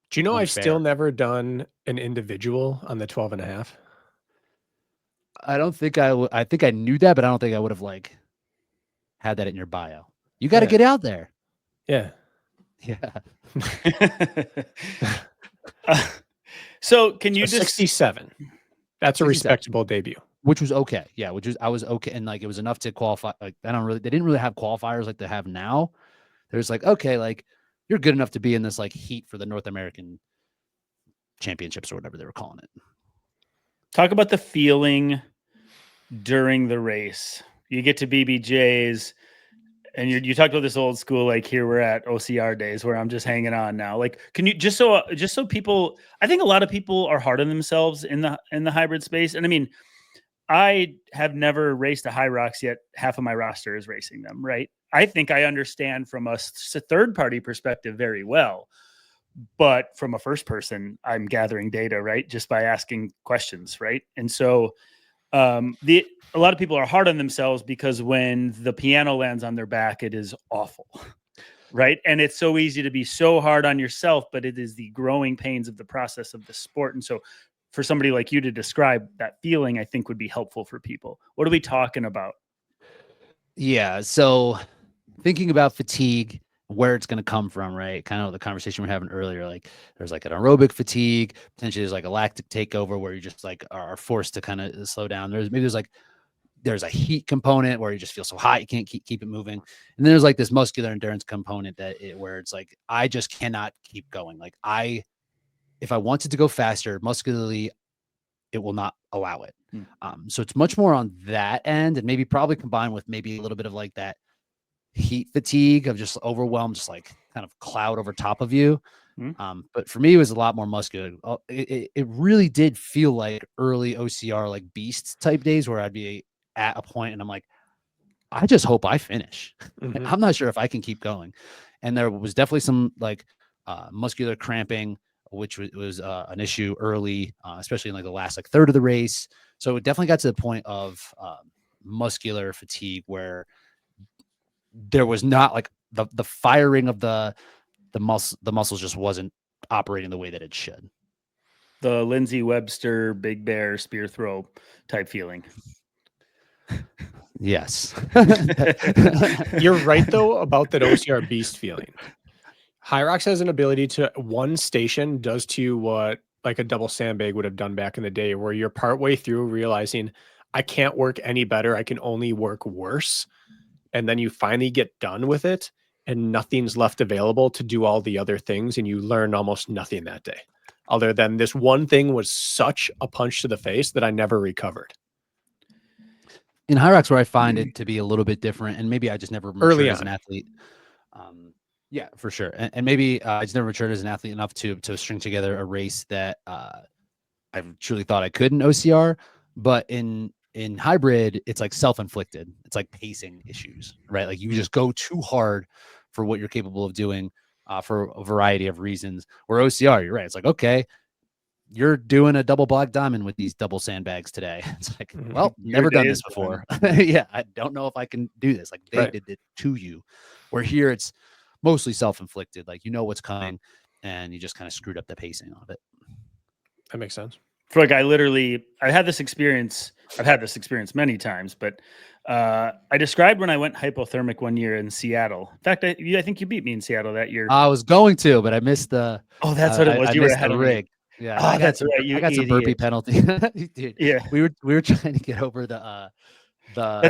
Do you know unfair. I've still never done an individual on the 12.5? I don't think I think I knew that, but I don't think I would have like had that in your bio. You got to get out there. Yeah. Yeah. So can you 67? That's a respectable debut. Which was okay. Yeah, I was okay. And like it was enough to qualify. Like they didn't really have qualifiers like they have now. There's like, okay, like you're good enough to be in this like heat for the North American championships or whatever they were calling it. Talk about the feeling during the race. you get to BBJ's, and you talked about this old school, like here we're at OCR days where I'm just hanging on now. Like, can you just so people, I think a lot of people are hard on themselves in the hybrid space. And I mean, I have never raced a Hyrox yet. Half of my roster is racing them, right? I think I understand from a third party perspective very well, but from a first person, I'm gathering data, right? Just by asking questions, right? And so a lot of people are hard on themselves because when the piano lands on their back, it is awful, right? And it's so easy to be so hard on yourself, but it is the growing pains of the process of the sport. And so for somebody like you to describe that feeling, I think would be helpful for people. What are we talking about? Yeah. So thinking about fatigue, where it's going to come from, right? Kind of the conversation we were having earlier, like there's like an aerobic fatigue, potentially there's like a lactic takeover where you just like are forced to kind of slow down. There's a heat component where you just feel so hot you can't keep it moving, and then there's like this muscular endurance component where it's like I just cannot keep going. Like if I wanted to go faster muscularly, it will not allow it. So it's much more on that end, and maybe probably combined with maybe a little bit of like that heat fatigue of just overwhelmed, just like kind of cloud over top of you. But for me, it was a lot more muscular. It really did feel like early OCR, like beast type days where I'd be at a point and I'm like, I just hope I finish. I'm not sure if I can keep going. And there was definitely some like muscular cramping, which was an issue early, especially in like the last like third of the race. So it definitely got to the point of muscular fatigue where there was not like the firing of the muscles just wasn't operating the way that it should. The Lindsey Webster Big Bear spear throw type feeling. Yes. You're right though about that OCR beast feeling. Hyrox has an ability to one station does to you what like a double sandbag would have done back in the day, where you're partway through realizing I can't work any better. I can only work worse. And then you finally get done with it and nothing's left available to do all the other things. And you learn almost nothing that day other than this one thing was such a punch to the face that I never recovered. In Hyrox, where I find it to be a little bit different, and maybe I just never matured as an athlete. Yeah, for sure. And maybe I just never matured as an athlete enough to string together a race that I truly thought I could in OCR. But in hybrid, it's like self-inflicted. It's like pacing issues, right? Like you just go too hard for what you're capable of doing for a variety of reasons. Where OCR, you're right. It's like, okay, you're doing a double black diamond with these double sandbags today. It's like, well, never done this before. Yeah, I don't know if I can do this. Like they did it to you. Where here it's mostly self-inflicted. Like you know what's coming, and you just kind of screwed up the pacing of it. That makes sense. For like I've had this experience many times, but I described when I went hypothermic one year in Seattle. In fact, I think you beat me in Seattle that year. I was going to, but I missed the. Oh, that's what it was. You were ahead of the rig. Yeah. Oh, that's right. I got some burpee penalty. Dude, yeah. We were trying to get over the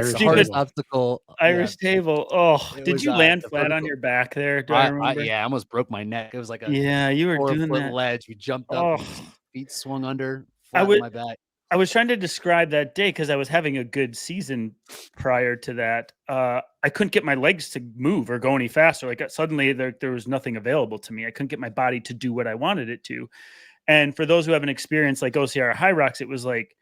stupid obstacle. Irish table. Oh, did you land flat on your back there? Do I remember? I almost broke my neck. It was like you were doing that ledge. We jumped up, feet swung under, flat on my back. I was trying to describe that day because I was having a good season prior to that. I couldn't get my legs to move or go any faster. Like suddenly there was nothing available to me. I couldn't get my body to do what I wanted it to. And for those who haven't experienced like OCR Hyrox, it was like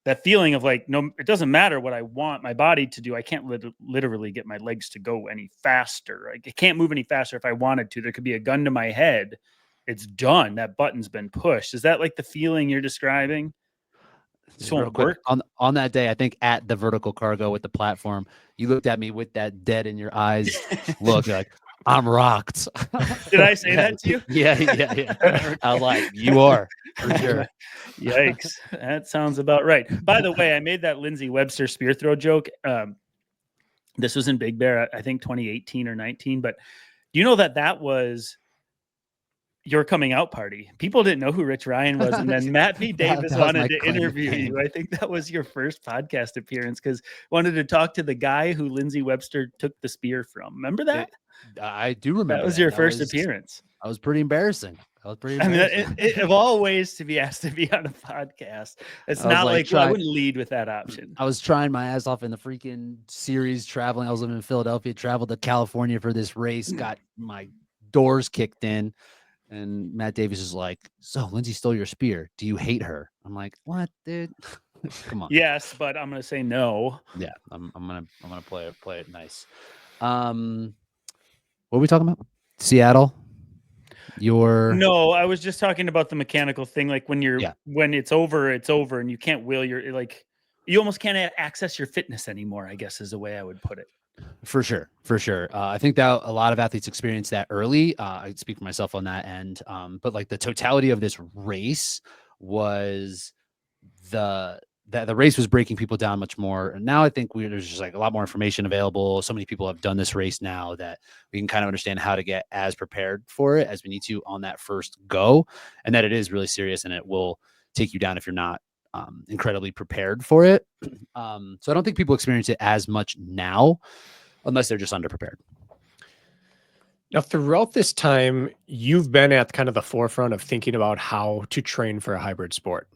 that feeling of like, no, it doesn't matter what I want my body to do. I can't literally get my legs to go any faster. I can't move any faster if I wanted to. There could be a gun to my head. It's done. That button's been pushed. Is that like the feeling you're describing? So quick, on that day, I think at the vertical cargo with the platform, you looked at me with that dead in your eyes look like, I'm rocked. Did I say that to you? Yeah. I was like, you are for sure. Yikes. That sounds about right. By the way, I made that Lindsey Webster spear throw joke. This was in Big Bear, I think 2018 or 19. But you know that was your coming out party. People didn't know who Rich Ryan was. And then Matt P. Davis wanted to interview you. I think that was your first podcast appearance because wanted to talk to the guy who Lindsey Webster took the spear from. Remember that? I do remember That was your first was, appearance. That was pretty embarrassing. I mean, of all ways to be asked to be on a podcast, it's not like I wouldn't lead with that option. I was trying my ass off in the freaking series, traveling. I was living in Philadelphia, traveled to California for this race, got my doors kicked in. And Matt Davies is like, "So Lindsay stole your spear. Do you hate her?" I'm like, "What, dude? Come on." Yes, but I'm gonna say no. Yeah, I'm gonna play it nice. What are we talking about? Seattle. No, I was just talking about the mechanical thing. Like when it's over, and you can't will your like you almost can't access your fitness anymore, I guess is the way I would put it. For sure. I think that a lot of athletes experience that early. I speak for myself on that end. But like the totality of this race was the race was breaking people down much more. And now I think there's just like a lot more information available. So many people have done this race now that we can kind of understand how to get as prepared for it as we need to on that first go, and that it is really serious and it will take you down if you're not incredibly prepared for it. So I don't think people experience it as much now unless they're just underprepared. Now, throughout this time, you've been at kind of the forefront of thinking about how to train for a hybrid sport.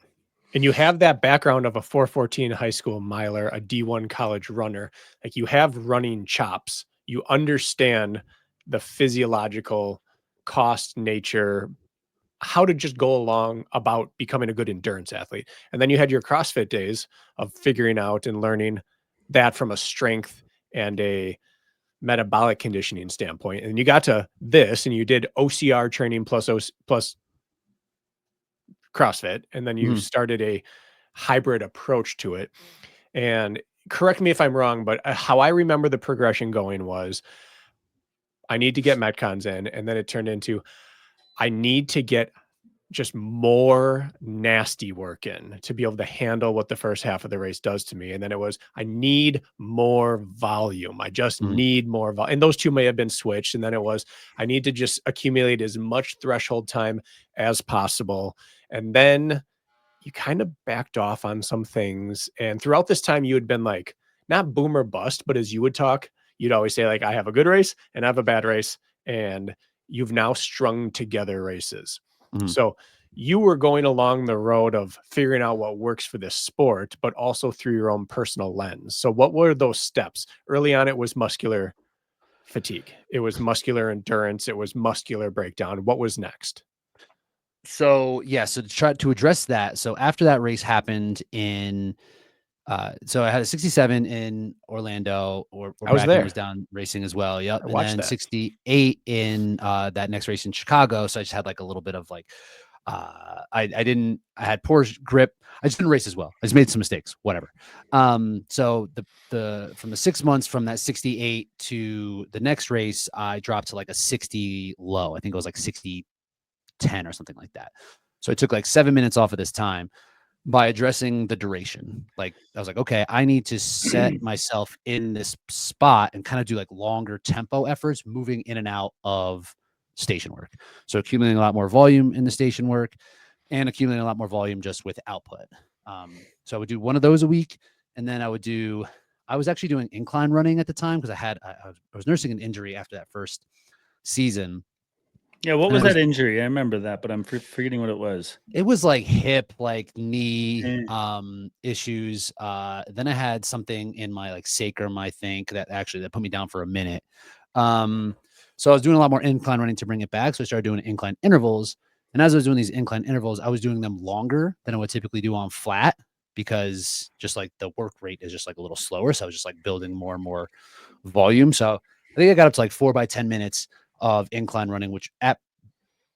And you have that background of a 4:14 high school miler, a D1 college runner. Like you have running chops. You understand the physiological cost, nature, how to just go along about becoming a good endurance athlete. And then you had your CrossFit days of figuring out and learning that from a strength and a metabolic conditioning standpoint. And you got to this and you did OCR training plus CrossFit. And then you started a hybrid approach to it. And correct me if I'm wrong, but how I remember the progression going was I need to get Metcons in. And then it turned into I need to get just more nasty work in to be able to handle what the first half of the race does to me. And then it was, I need more volume. I just need more volume. And those two may have been switched. And then it was, I need to just accumulate as much threshold time as possible. And then you kind of backed off on some things. And throughout this time, you had been like, not boom or bust, but as you would talk, you'd always say like, I have a good race and I have a bad race. And you've now strung together races. So you were going along the road of figuring out what works for this sport, but also through your own personal lens. So what were those steps? Early on, it was muscular fatigue. It was muscular endurance. It was muscular breakdown. What was next? So to try to address that. So after that race happened in, so I had a 67 in Orlando, or I was there. Was down racing as well. Yep. And then 68 in that next race in Chicago. So I just had like a little bit of like, I had poor grip. I just didn't race as well. I just made some mistakes, whatever. So from the 6 months from that 68 to the next race, I dropped to like a 60 low. I think it was like 60-10 or something like that. So I took like 7 minutes off of this time by addressing the duration. Like I was like, okay, I need to set myself in this spot and kind of do like longer tempo efforts, moving in and out of station work. So accumulating a lot more volume in the station work and accumulating a lot more volume just with output. So I would do one of those a week. And then I was actually doing incline running at the time because I was nursing an injury after that first season. Yeah, what was that injury? I remember that, but I'm forgetting what it was. It was like hip, like knee issues. Then I had something in my like sacrum, I think, that put me down for a minute. So I was doing a lot more incline running to bring it back. So I started doing incline intervals. And as I was doing these incline intervals, I was doing them longer than I would typically do on flat because just like the work rate is just like a little slower. So I was just like building more and more volume. So I think I got up to like 4 by 10 minutes of incline running, which at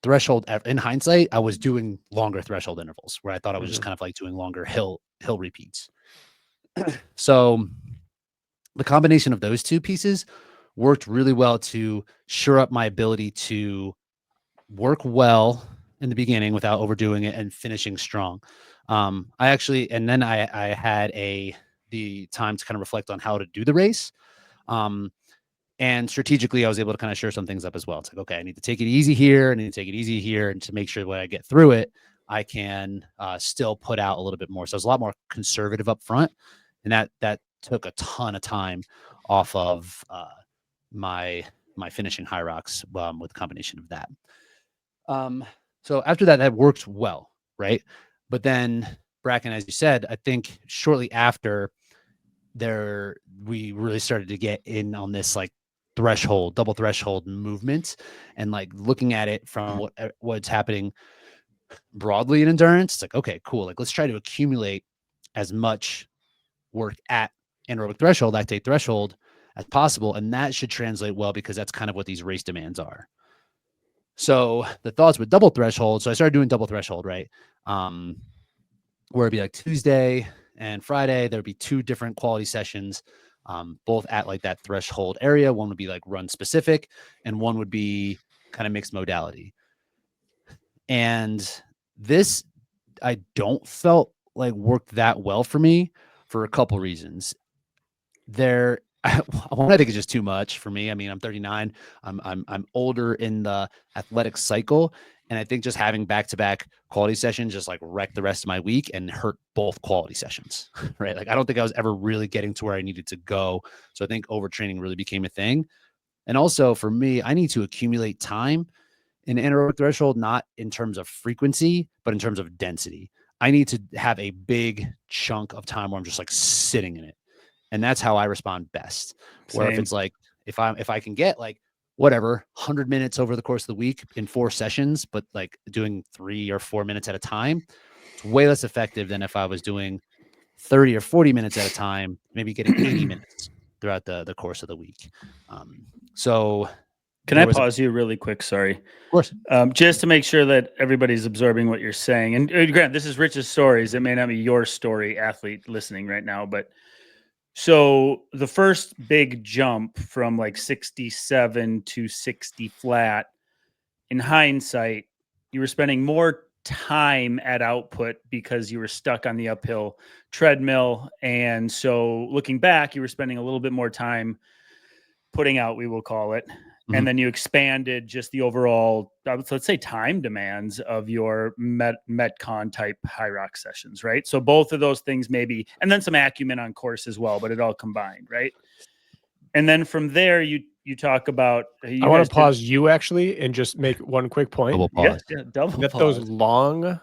threshold, in hindsight, I was doing longer threshold intervals where I thought I was just kind of like doing longer hill repeats. So the combination of those two pieces worked really well to shore up my ability to work well in the beginning without overdoing it and finishing strong. I had the time to kind of reflect on how to do the race. And strategically, I was able to kind of shore some things up as well. It's like, okay, I need to take it easy here. I need to take it easy here. And to make sure when I get through it, I can still put out a little bit more. So I was a lot more conservative up front. And that took a ton of time off of my my finishing Hyrox with a combination of that. So after that, that worked well, right? But then, Bracken, as you said, I think shortly after we really started to get in on this like double threshold movement, and like looking at it from what's happening broadly in endurance. It's like, okay, cool. Like, let's try to accumulate as much work at anaerobic threshold, lactate threshold as possible. And that should translate well, because that's kind of what these race demands are. So the thoughts with double threshold. So I started doing double threshold, right? Where it'd be like Tuesday and Friday, there'd be 2 different quality sessions, both at like that threshold area. One would be like run specific, and one would be kind of mixed modality. And this, I don't felt like worked that well for me for a couple reasons. One, I think it's just too much for me. I mean, I'm 39. I'm older in the athletic cycle, and I think just having back-to-back quality sessions just like wrecked the rest of my week and hurt both quality sessions, right? Like, I don't think I was ever really getting to where I needed to go. So I think overtraining really became a thing. And also for me, I need to accumulate time in anaerobic threshold, not in terms of frequency, but in terms of density. I need to have a big chunk of time where I'm just like sitting in it. And that's how I respond best. Where if it's like, if I can get like whatever 100 minutes over the course of the week in 4 sessions, but like doing 3 or 4 minutes at a time, it's way less effective than if I was doing 30 or 40 minutes at a time, maybe getting 80 minutes throughout the course of the week. So can I pause you really quick? Sorry. Of course. Just to make sure that everybody's absorbing what you're saying. And Grant, this is Rich's stories. It may not be your story, athlete listening right now, but so the first big jump from like 67 to 60 flat, in hindsight, you were spending more time at output because you were stuck on the uphill treadmill. And so looking back, you were spending a little bit more time putting out, we will call it. And then you expanded just the overall, let's say, time demands of your Metcon type Hyrox sessions, right? So both of those things maybe, and then some acumen on course as well, but it all combined, right? And then from there, you talk about. I want to pause you actually and just make one quick point. Double pause. Yeah, double that pause. Those long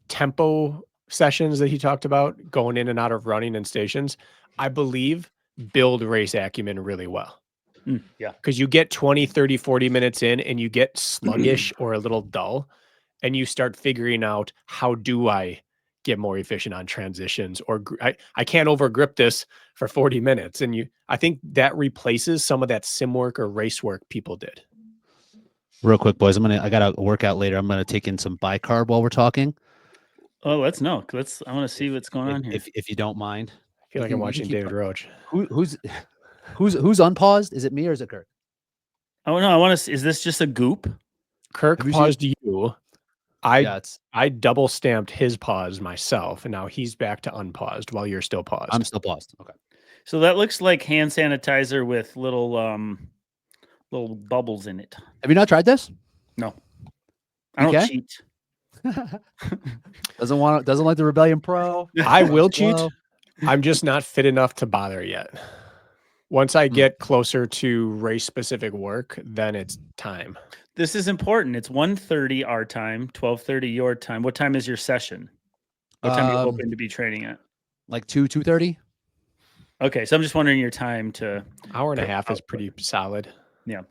tempo sessions that he talked about, going in and out of running and stations, I believe build race acumen really well. Yeah. Because you get 20, 30, 40 minutes in and you get sluggish or a little dull, and you start figuring out, how do I get more efficient on transitions, or I can't over grip this for 40 minutes. And I think that replaces some of that sim work or race work people did. Real quick, boys, I got a workout later. I'm going to take in some bicarb while we're talking. Oh, let's know. I want to see what's going on here. If you don't mind. I feel like I'm watching David Roach. Who's unpaused? Is it me or is it Kirk? Oh no, I want to. Is this just a goop? Kirk paused you. I double stamped his pause myself, and now he's back to unpaused while you're still paused. I'm still paused. Okay. So that looks like hand sanitizer with little bubbles in it. Have you not tried this? No, I don't cheat. Doesn't like the Rebellion Pro. I will cheat. I'm just not fit enough to bother yet. Once I get closer to race-specific work, then it's time. This is important. It's 1:30 our time, 12:30 your time. What time is your session? What time are you hoping to be training at? Like 2:30. Okay, so I'm just wondering your time to. Hour and a half is pretty solid. Yeah.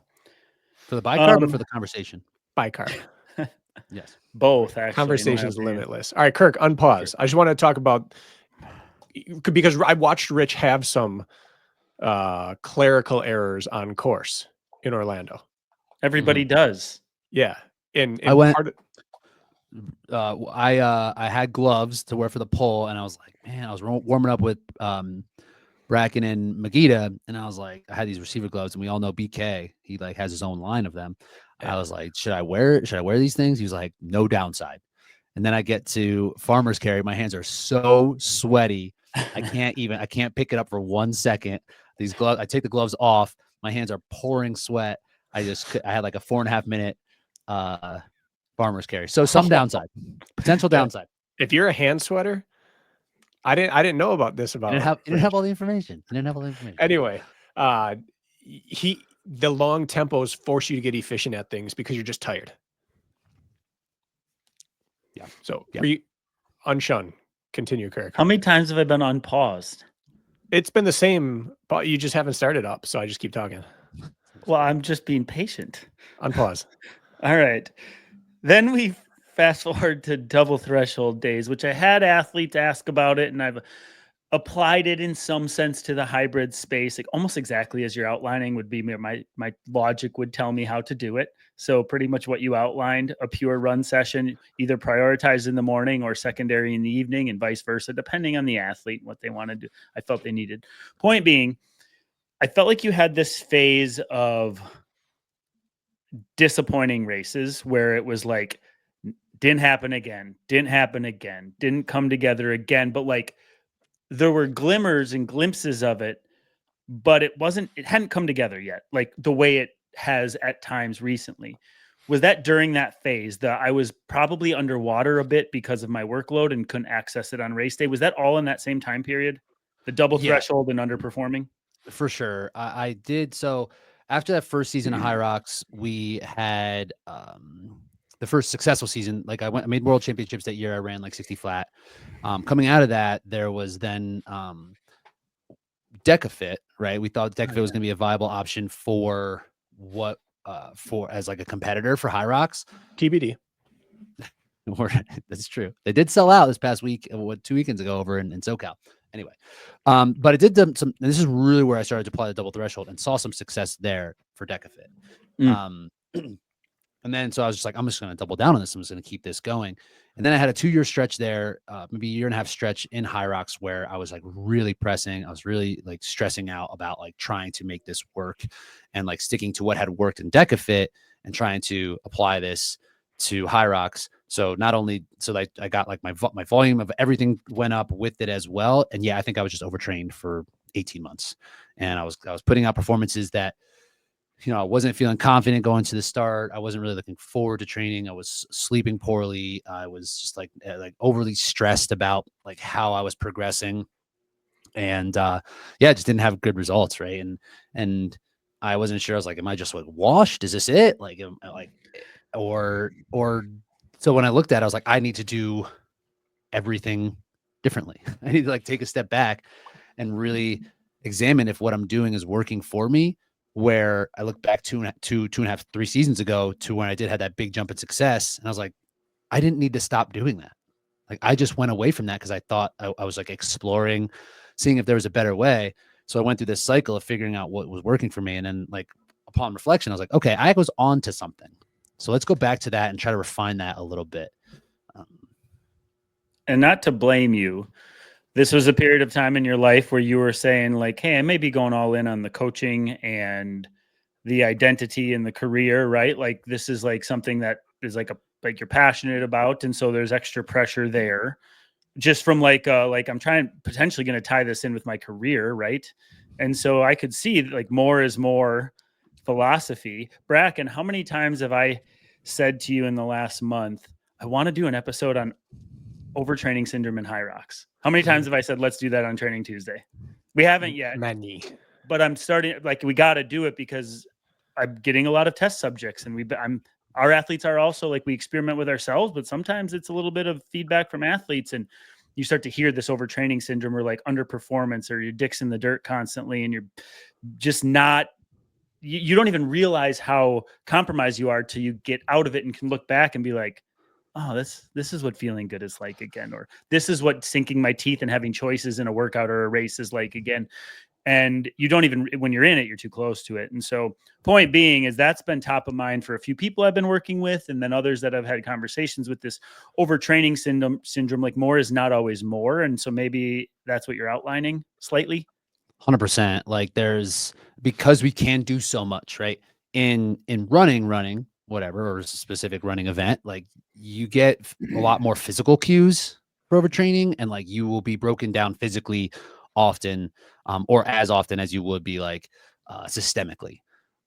For the bicarb or for the conversation? Bicarb. Yes. Both, actually. Conversation's limitless. All right, Kirk, unpause. Sure. I just want to talk about, because I watched Rich have some clerical errors on course in Orlando. Everybody does. Yeah. And I went. I had gloves to wear for the pole, and I was like, man, I was warming up with Bracken and Magida, and I was like, I had these receiver gloves, and we all know BK. He like has his own line of them. Yeah. I was like, should I wear these things? He was like, no downside. And then I get to farmer's carry. My hands are so sweaty. I can't pick it up for 1 second. These gloves, I take the gloves off. My hands are pouring sweat. I had like a 4.5 minute farmer's carry. So some downside, potential downside. If you're a hand sweater, I didn't know about this. I didn't have all the information. Anyway, the long tempos force you to get efficient at things because you're just tired. Yeah. So Yeah. unshun, continue, Kirk. How many times have I been unpaused? It's been the same, but you just haven't started up. So I just keep talking. Well, I'm just being patient. Unpause. All right. Then we fast forward to double threshold days, which I had athletes ask about it, and I've applied it in some sense to the hybrid space, like almost exactly as you're outlining would be my logic would tell me how to do it. So pretty much what you outlined, a pure run session, either prioritized in the morning or secondary in the evening, and vice versa, depending on the athlete and what they want to do. I felt they needed. Point being, I felt like you had this phase of disappointing races where it was like didn't happen again, didn't come together again, but like there were glimmers and glimpses of it, but it hadn't come together yet, like the way it has at times recently. Was that during that phase that I was probably underwater a bit because of my workload and couldn't access it on race day? Was that all in that same time period? The double threshold and underperforming? For sure. I did. So after that first season of Hyrox, we had the first successful season. Like I made world championships that year. I ran like 60 flat. Coming out of that, there was then DecaFit, right? We thought DecaFit was going to be a viable option for as like a competitor for Hyrox. TBD. That's true. They did sell out this past week, 2 weekends ago over in SoCal. Anyway, but it did some. And this is really where I started to apply the double threshold and saw some success there for DecaFit. And then so I was just like, I'm just going to double down on this. I'm just going to keep this going. And then I had a 2-year stretch there, maybe a 1.5-year stretch in Hyrox where I was like really pressing. I was really like stressing out about like trying to make this work and like sticking to what had worked in DecaFit and trying to apply this to Hyrox. So not only I got like my volume of everything went up with it as well. And yeah, I think I was just overtrained for 18 months, and I was putting out performances that, you know, I wasn't feeling confident going to the start. I wasn't really looking forward to training. I was sleeping poorly. I was just like overly stressed about like how I was progressing, and I just didn't have good results, right? And I wasn't sure. I was like, am I just like washed? Is this it? Like, or so when I looked at it, I was like, I need to do everything differently. I need to like take a step back and really examine if what I'm doing is working for me. Where I look back 2.5, 3 seasons ago to when I did have that big jump in success. And I was like, I didn't need to stop doing that. Like I just went away from that because I thought I was like exploring, seeing if there was a better way. So I went through this cycle of figuring out what was working for me. And then like upon reflection, I was like, okay, I was on to something. So let's go back to that and try to refine that a little bit. And not to blame you, this was a period of time in your life where you were saying like, hey, I may be going all in on the coaching and the identity and the career, right? Like this is like something that is like you're passionate about. And so there's extra pressure there just from like I'm potentially going to tie this in with my career. Right. And so I could see like more is more philosophy. Bracken, how many times have I said to you in the last month, I want to do an episode on overtraining syndrome in Hyrox? How many times have I said, let's do that on Training Tuesday? We haven't yet. Many. But I'm starting, like, we got to do it because I'm getting a lot of test subjects, and our athletes are also like, we experiment with ourselves, but sometimes it's a little bit of feedback from athletes, and you start to hear this overtraining syndrome or like underperformance, or your dick's in the dirt constantly, and you're just not, you don't even realize how compromised you are till you get out of it and can look back and be like, oh, this is what feeling good is like again, or this is what sinking my teeth and having choices in a workout or a race is like again. And you don't even, when you're in it, you're too close to it. And so point being is that's been top of mind for a few people I've been working with, and then others that I've had conversations with, this overtraining syndrome, like more is not always more. And so maybe that's what you're outlining slightly. 100%. Like because we can do so much, right? In running, whatever, or a specific running event, like you get a lot more physical cues for overtraining, and like you will be broken down physically often, or as often as you would be like systemically,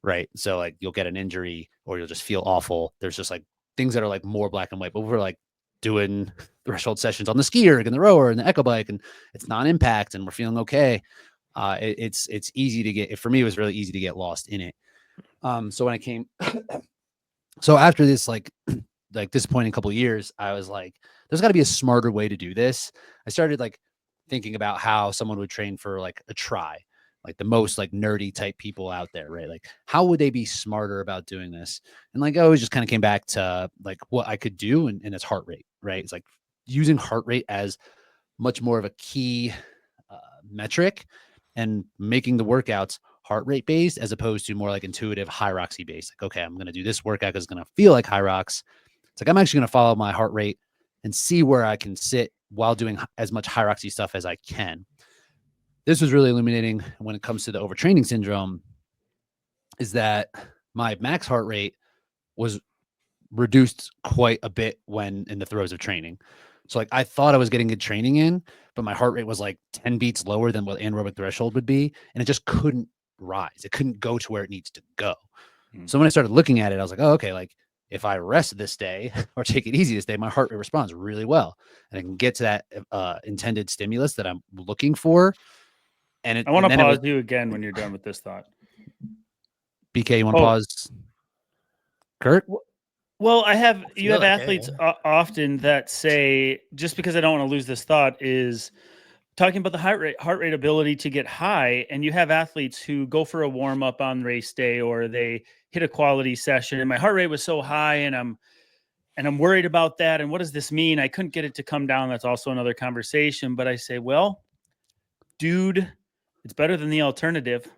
right? So like you'll get an injury or you'll just feel awful. There's just like things that are like more black and white, but we're like doing threshold sessions on the ski erg and the rower and the echo bike, and it's non-impact and we're feeling okay. It's easy to get, for me, it was really easy to get lost in it. So when I came, so after this, like disappointing couple of years, I was like, there's got to be a smarter way to do this. I started like thinking about how someone would train for like a try, like the most like nerdy type people out there, right? Like how would they be smarter about doing this? And like I always just kind of came back to like what I could do, and it's heart rate, right? It's like using heart rate as much more of a key metric and making the workouts heart rate based as opposed to more like intuitive Hyroxy based. Like, okay, I'm going to do this workout because it's going to feel like Hyrox. It's like I'm actually going to follow my heart rate and see where I can sit while doing as much Hyroxy stuff as I can. This was really illuminating when it comes to the overtraining syndrome, is that my max heart rate was reduced quite a bit when in the throes of training. So like I thought I was getting good training in, but my heart rate was like 10 beats lower than what anaerobic threshold would be. And it just couldn't rise. It couldn't go to where it needs to go. So when I started looking at it, I was like, oh, okay, like if I rest this day or take it easy this day, my heart rate responds really well. And I can get to that intended stimulus that I'm looking for. And I want to pause you again when you're done with this thought. BK, you want to pause? Kurt? Well, you have athletes often that say, just because I don't want to lose this thought, is talking about the heart rate ability to get high. And you have athletes who go for a warm up on race day, or they hit a quality session, and my heart rate was so high, and I'm worried about that. And what does this mean? I couldn't get it to come down. That's also another conversation. But I say, well, dude, it's better than the alternative,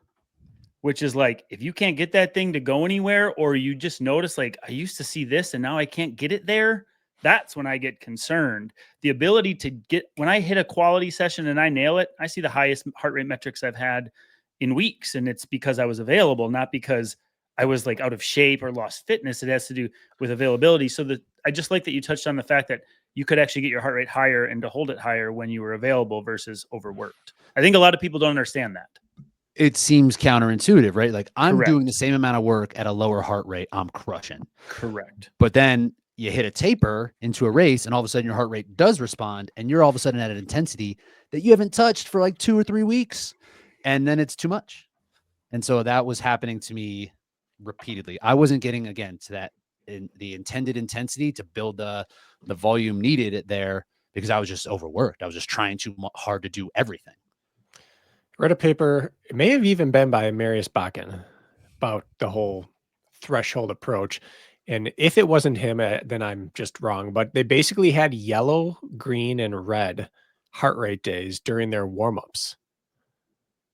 which is like, if you can't get that thing to go anywhere, or you just notice like, I used to see this and now I can't get it there, that's when I get concerned. The ability to when I hit a quality session and I nail it, I see the highest heart rate metrics I've had in weeks. And it's because I was available, not because I was like out of shape or lost fitness. It has to do with availability. So I just like that you touched on the fact that you could actually get your heart rate higher and to hold it higher when you were available versus overworked. I think a lot of people don't understand that. It seems counterintuitive, right? Like I'm Correct. doing the same amount of work at a lower heart rate, I'm crushing. Correct. But then you hit a taper into a race and all of a sudden your heart rate does respond, and you're all of a sudden at an intensity that you haven't touched for like 2 or 3 weeks. And then it's too much. And so that was happening to me repeatedly. I wasn't getting, again, to that the intended intensity to build the volume needed there because I was just overworked. I was just trying too hard to do everything. Read a paper, it may have even been by Marius Bakken, about the whole threshold approach. And if it wasn't him, then I'm just wrong. But they basically had yellow, green, and red heart rate days during their warm-ups.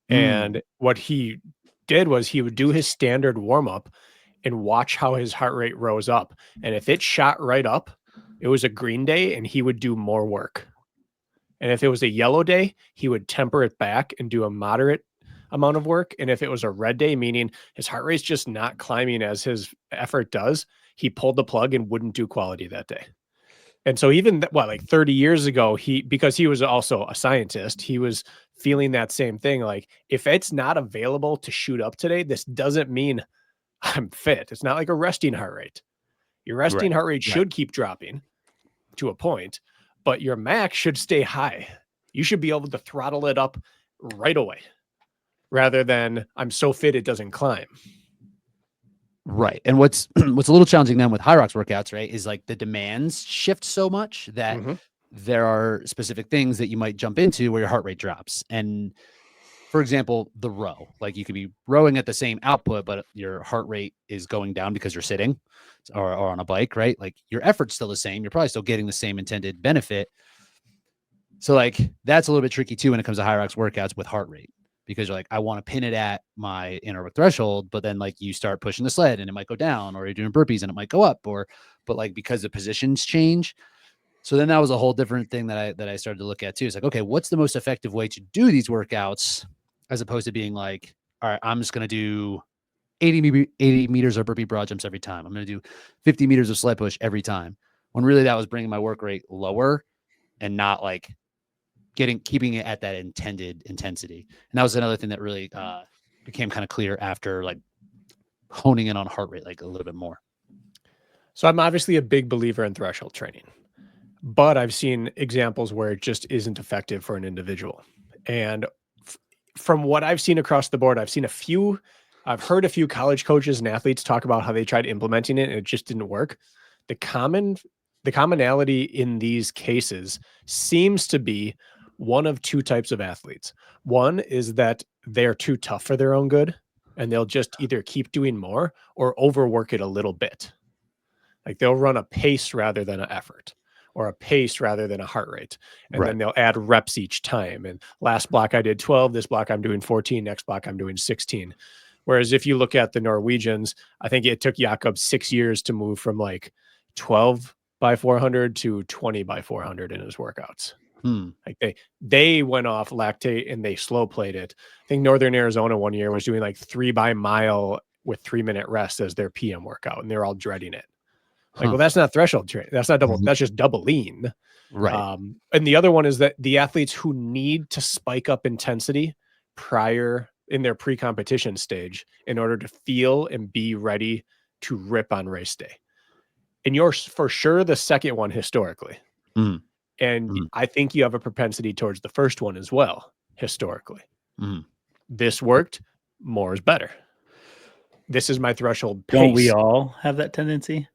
And what he did was he would do his standard warm-up and watch how his heart rate rose up. And if it shot right up, it was a green day and he would do more work. And if it was a yellow day, he would temper it back and do a moderate amount of work. And if it was a red day, meaning his heart rate's just not climbing as his effort does, he pulled the plug and wouldn't do quality that day. And so even like 30 years ago, because he was also a scientist, he was feeling that same thing. Like, if it's not available to shoot up today, this doesn't mean I'm fit. It's not like a resting heart rate. Your resting heart rate should keep dropping to a point, but your max should stay high. You should be able to throttle it up right away rather than I'm so fit it doesn't climb. Right. And what's a little challenging then with Hyrox workouts, right, is like the demands shift so much that there are specific things that you might jump into where your heart rate drops. And for example, the row, like you could be rowing at the same output, but your heart rate is going down because you're sitting or on a bike, right? Like your effort's still the same. You're probably still getting the same intended benefit. So like that's a little bit tricky too when it comes to Hyrox workouts with heart rate, because you're like, I want to pin it at my anaerobic threshold, but then like you start pushing the sled and it might go down, or you're doing burpees and it might go up, but like because the positions change. So then that was a whole different thing that I started to look at too. It's like, okay, what's the most effective way to do these workouts as opposed to being like, all right, I'm just going to do 80 meters of burpee broad jumps every time. I'm going to do 50 meters of sled push every time. When really that was bringing my work rate lower and not like keeping it at that intended intensity. And that was another thing that really became kind of clear after like honing in on heart rate like a little bit more. So I'm obviously a big believer in threshold training, but I've seen examples where it just isn't effective for an individual. And from what I've seen across the board, I've seen a few I've heard a few college coaches and athletes talk about how they tried implementing it and it just didn't work. The commonality in these cases seems to be one of two types of athletes. One is that they're too tough for their own good, and they'll just either keep doing more or overwork it a little bit. Like they'll run a pace rather than an effort, or a pace rather than a heart rate. And then they'll add reps each time. And last block I did 12, this block I'm doing 14, next block I'm doing 16. Whereas if you look at the Norwegians, I think it took Jakob 6 years to move from like 12 by 400 to 20 by 400 in his workouts. Like they went off lactate and they slow played it. I think Northern Arizona one year was doing like 3 by mile with 3-minute rest as their PM workout, and they're all dreading it. Like, well, that's not threshold training. That's not double. That's just double lean. Right. And the other one is that the athletes who need to spike up intensity prior in their pre-competition stage in order to feel and be ready to rip on race day. And you're for sure the second one historically. And I think you have a propensity towards the first one as well, historically. This worked. More is better. This is my threshold pace. Don't we all have that tendency?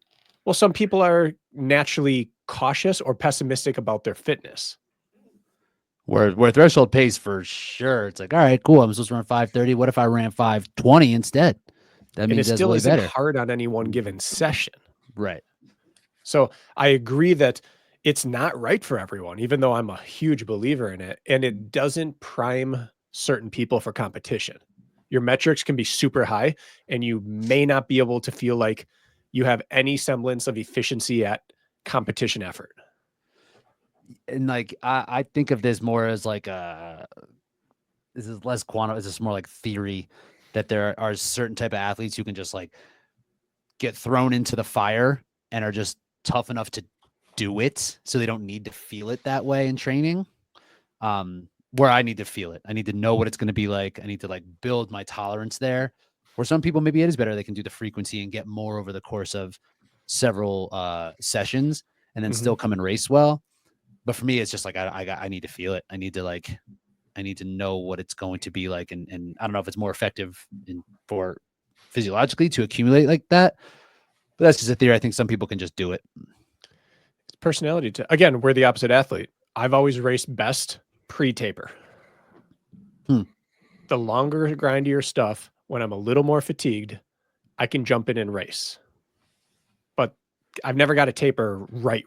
Well, some people are naturally cautious or pessimistic about their fitness. Where threshold pace for sure. It's like, all right, cool. I'm supposed to run 5:30. What if I ran 5:20 instead? That means it that's still way isn't better. hard on any one given session. Right. So I agree that it's not right for everyone, even though I'm a huge believer in it. And it doesn't prime certain people for competition. Your metrics can be super high, and you may not be able to feel like you have any semblance of efficiency at competition effort. And like, I think of this more as like this is less quantum. It's just more like theory that there are certain type of athletes who can just like get thrown into the fire and are just tough enough to do it. So they don't need to feel it that way in training. Where I need to feel it. I need to know what it's going to be like. I need to like build my tolerance there. Where some people, maybe it is better. They can do the frequency and get more over the course of several sessions and then still come and race well. But for me, it's just like, I need to feel it. I need to know what it's going to be like. And I don't know if it's more effective for physiologically to accumulate like that, but that's just a theory. I think some people can just do it. It's personality. Again, we're the opposite athlete. I've always raced best pre-taper. The longer, grindier stuff, when I'm a little more fatigued, I can jump in and race. But I've never got a taper right.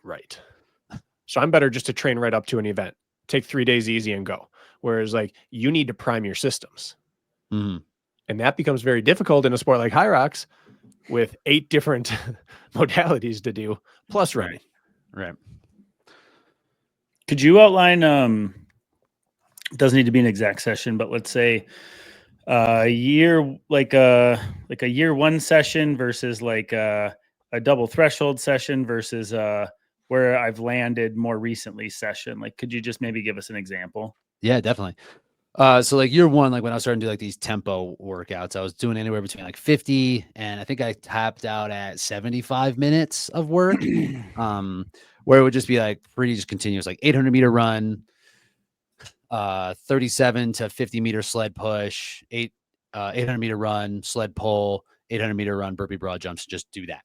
So I'm better just to train right up to an event, take 3 days easy and go. Whereas like you need to prime your systems. And that becomes very difficult in a sport like Hyrox with 8 different modalities to do, plus running. Right. Could you outline, it doesn't need to be an exact session, but let's say a year, like a year one session versus like a double threshold session versus where I've landed more recently session. Like, could you just maybe give us an example? Yeah, definitely. So like year one, like when I was starting to do like these tempo workouts, I was doing anywhere between like 50 and I think I tapped out at 75 minutes of work. Where it would just be like pretty just continuous, like 800-meter run, 37 to 50-meter sled push, 800-meter run, sled pull, 800-meter run, burpee broad jumps. Just do that.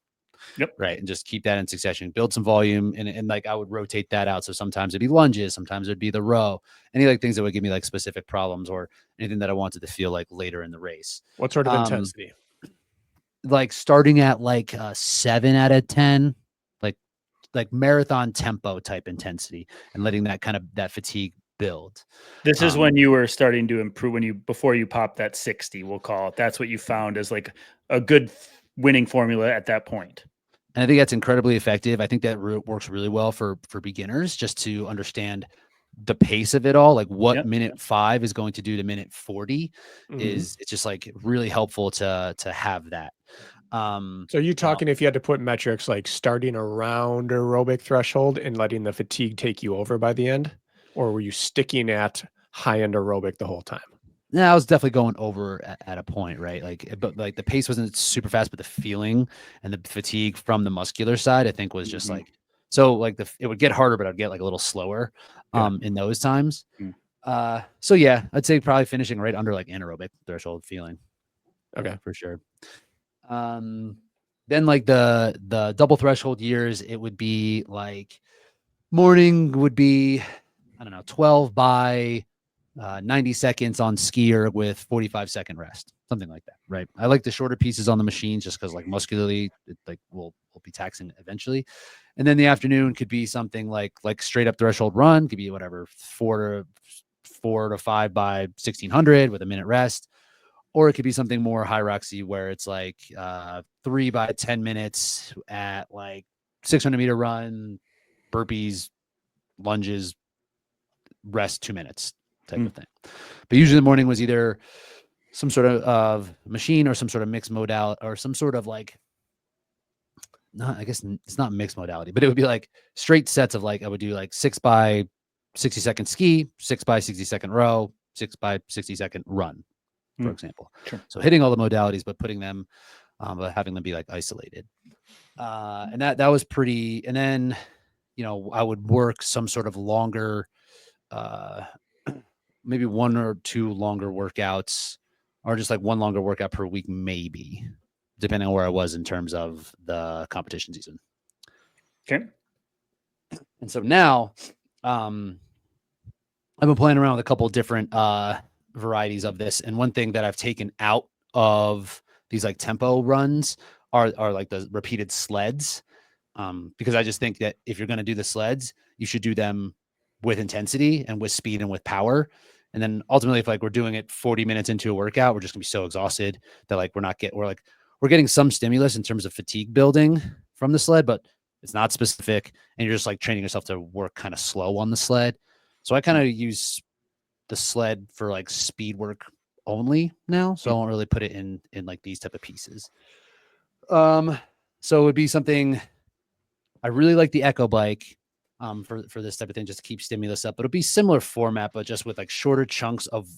Yep. Right. And just keep that in succession, build some volume. And like I would rotate that out. So sometimes it'd be lunges, sometimes it'd be the row, any like things that would give me like specific problems or anything that I wanted to feel like later in the race. What sort of intensity? Like starting at like 7 out of 10, like marathon tempo type intensity and letting that kind of that fatigue build. This is when you were starting to improve before you popped that 60, we'll call it. That's what you found as like a good winning formula at that point. And I think that's incredibly effective. I think that works really well for beginners just to understand the pace of it all. Like what minute 5 is going to do to minute 40 is it's just like really helpful to have that. So you talking if you had to put metrics like starting around aerobic threshold and letting the fatigue take you over by the end, or were you sticking at high end aerobic the whole time? Yeah, I was definitely going over at a point, right? Like, but like the pace wasn't super fast, but the feeling and the fatigue from the muscular side, I think was just like, so like it would get harder, but I'd get like a little slower in those times. So yeah, I'd say probably finishing right under like anaerobic threshold feeling. Okay. for sure. Then like the double threshold years, it would be like morning would be, I don't know, 12 by 90 seconds on skier with 45-second rest, something like that, right? I like the shorter pieces on the machines just because like muscularly it like will be taxing eventually. And then the afternoon could be something like straight up threshold run, could be whatever, 4 to 5 by 1600 with a minute rest. Or it could be something more Hyroxy where it's like 3 by 10 minutes at like 600-meter run, burpees, lunges, rest 2 minutes type of thing. But usually the morning was either some sort of machine or some sort of mixed modality or some sort of like, not, I guess it's not mixed modality, but it would be like straight sets of like, I would do like 6 by 60-second ski, 6 by 60-second row, 6 by 60-second run, for example. Sure. So hitting all the modalities, but putting them, but having them be like isolated. And that was pretty, and then, you know, I would work some sort of longer, maybe 1 or 2 longer workouts, or just like 1 longer workout per week, maybe, depending on where I was in terms of the competition season. Okay. And so now, I've been playing around with a couple of different varieties of this. And one thing that I've taken out of these like tempo runs are like the repeated sleds. Because I just think that if you're going to do the sleds, you should do them with intensity and with speed and with power. And then ultimately, if like we're doing it 40 minutes into a workout, we're just gonna be so exhausted that like we're getting some stimulus in terms of fatigue building from the sled, but it's not specific. And you're just like training yourself to work kind of slow on the sled. So I kind of use the sled for like speed work only now. So I won't really put it in like these type of pieces. So it would be something, I really like the Echo bike for this type of thing, just to keep stimulus up. But it'll be similar format, but just with like shorter chunks of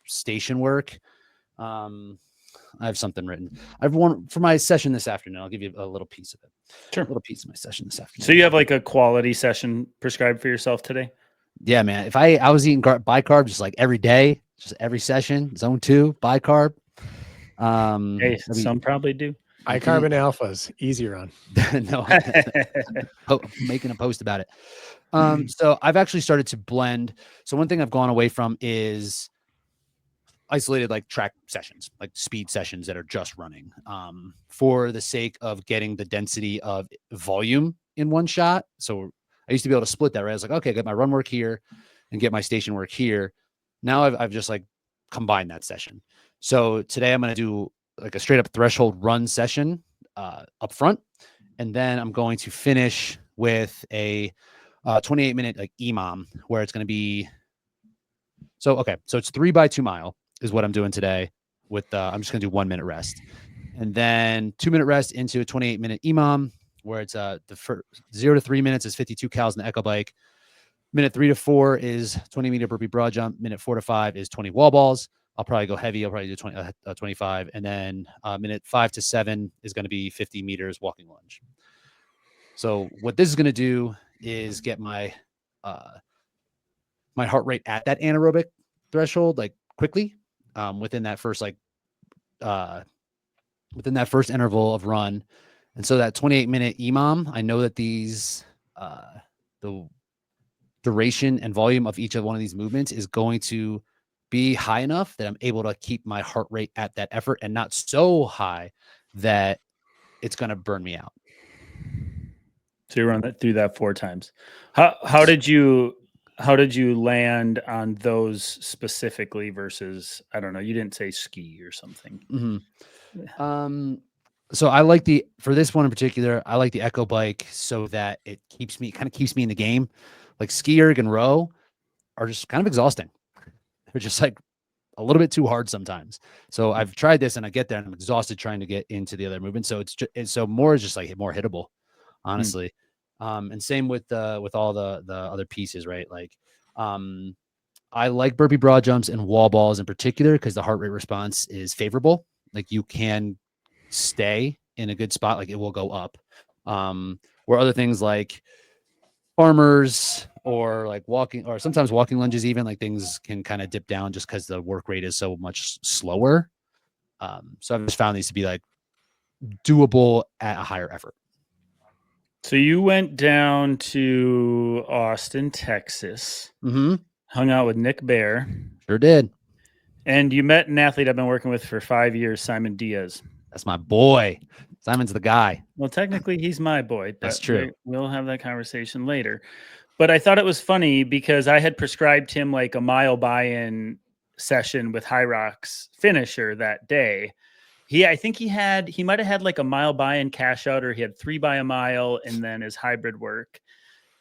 station work. I have something written. I've won for my session this afternoon. I'll give you a little piece of it. Sure. A little piece of my session this afternoon. So you have like a quality session prescribed for yourself today? Yeah, man. If I was eating bicarb just like every day, just every session, zone 2, bicarb. Hey, some probably do. Bicarb and alphas, easier on. No, making a post about it. So I've actually started to blend. So one thing I've gone away from is isolated like track sessions, like speed sessions that are just running, for the sake of getting the density of volume in one shot. So I used to be able to split that, right? I was like, okay, get my run work here and get my station work here. Now I've just like combined that session. So today I'm going to do like a straight up threshold run session up front. And then I'm going to finish with a 28-minute like EMOM where it's going to be. So, okay. So it's 3 by 2 mile is what I'm doing today with, I'm just going to do 1 minute rest and then 2-minute rest into a 28-minute EMOM where it's the first 0 to 3 minutes is 52 cals in the Echo bike. Minute 3 to 4 is 20-meter burpee broad jump. Minute 4 to 5 is 20 wall balls. I'll probably go heavy. I'll probably do 25. And then minute 5 to 7 is going to be 50 meters walking lunge. So what this is going to do is get my my heart rate at that anaerobic threshold, like quickly, within that first within that first interval of run. And so that 28-minute EMOM, I know that these the duration and volume of each of one of these movements is going to be high enough that I'm able to keep my heart rate at that effort and not so high that it's going to burn me out. So you run that through that 4 times. How did you land on those specifically versus, I don't know, you didn't say ski or something. Mm-hmm. So I like for this one in particular, I like the Echo bike so that it kind of keeps me in the game. Like ski erg and row are just kind of exhausting. They're just like a little bit too hard sometimes. So I've tried this and I get there and I'm exhausted trying to get into the other movement. So it's more just like more hittable, honestly. And same with all the other pieces, right? Like, I like burpee broad jumps and wall balls in particular because the heart rate response is favorable. Like you can stay in a good spot, like it will go up. Where other things like farmers or like walking or sometimes walking lunges, even like things can kind of dip down just because the work rate is so much slower. So I've just found these to be like doable at a higher effort. So you went down to Austin, Texas, hung out with Nick Bear. Sure did. And you met an athlete I've been working with for 5 years, Simon Diaz. That's my boy. Simon's the guy. Well, technically, he's my boy. That's true. We'll have that conversation later. But I thought it was funny because I had prescribed him like a mile buy-in session with Hyrox finisher that day. I think he might have had like a mile buy-in cash out, or he had 3 by a mile and then his hybrid work.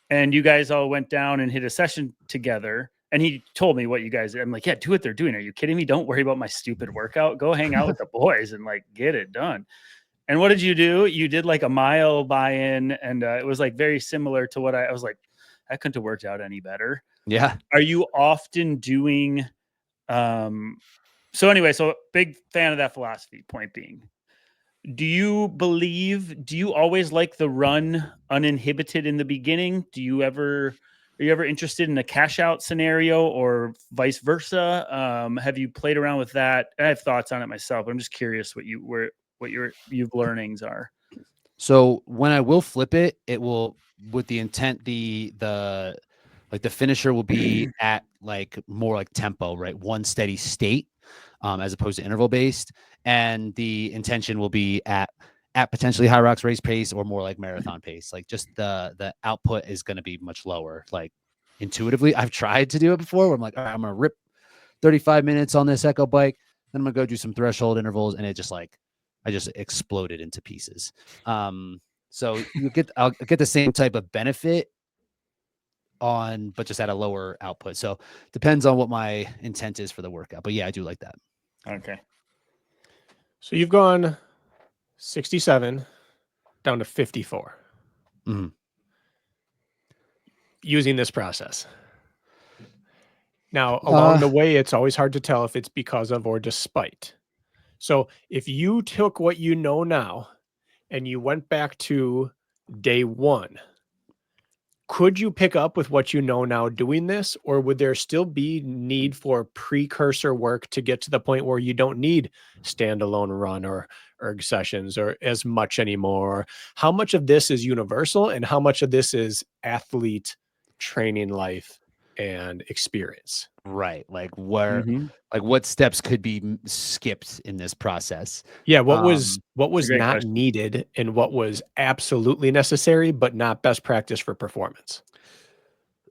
And you guys all went down and hit a session together. And he told me what you guys did. I'm like, yeah, do what they're doing. Are you kidding me? Don't worry about my stupid workout. Go hang out with the boys and like get it done. And what did you do? You did like a mile buy-in, and it was like very similar to what I was like, I couldn't have worked out any better. Yeah. Are you often doing, so anyway, so big fan of that philosophy, point being, do you always like the run uninhibited in the beginning? Are you ever interested in a cash out scenario or vice versa? Have you played around with that? I have thoughts on it myself, but I'm just curious what your learnings are. So when I will flip it, it will, with the intent, the finisher will be at like more like tempo, right? One steady state, as opposed to interval based. And the intention will be at potentially Hyrox race pace or more like marathon pace. Like just the output is going to be much lower. Like intuitively, I've tried to do it before where I'm like, all right, I'm going to rip 35 minutes on this Echo bike. Then I'm going to go do some threshold intervals. And it just like, I just exploded into pieces. So I'll get the same type of benefit but just at a lower output. So depends on what my intent is for the workout. But yeah, I do like that. Okay. So you've gone 67 down to 54 using this process. Now, along the way, it's always hard to tell if it's because of or despite. So if you took what you know now and you went back to day 1, could you pick up with what you know now doing this, or would there still be need for precursor work to get to the point where you don't need standalone run or erg sessions or as much anymore? How much of this is universal and how much of this is athlete training life and experience? Right. Like what steps could be skipped in this process? Yeah. What was not question. needed and what was absolutely necessary, but not best practice for performance?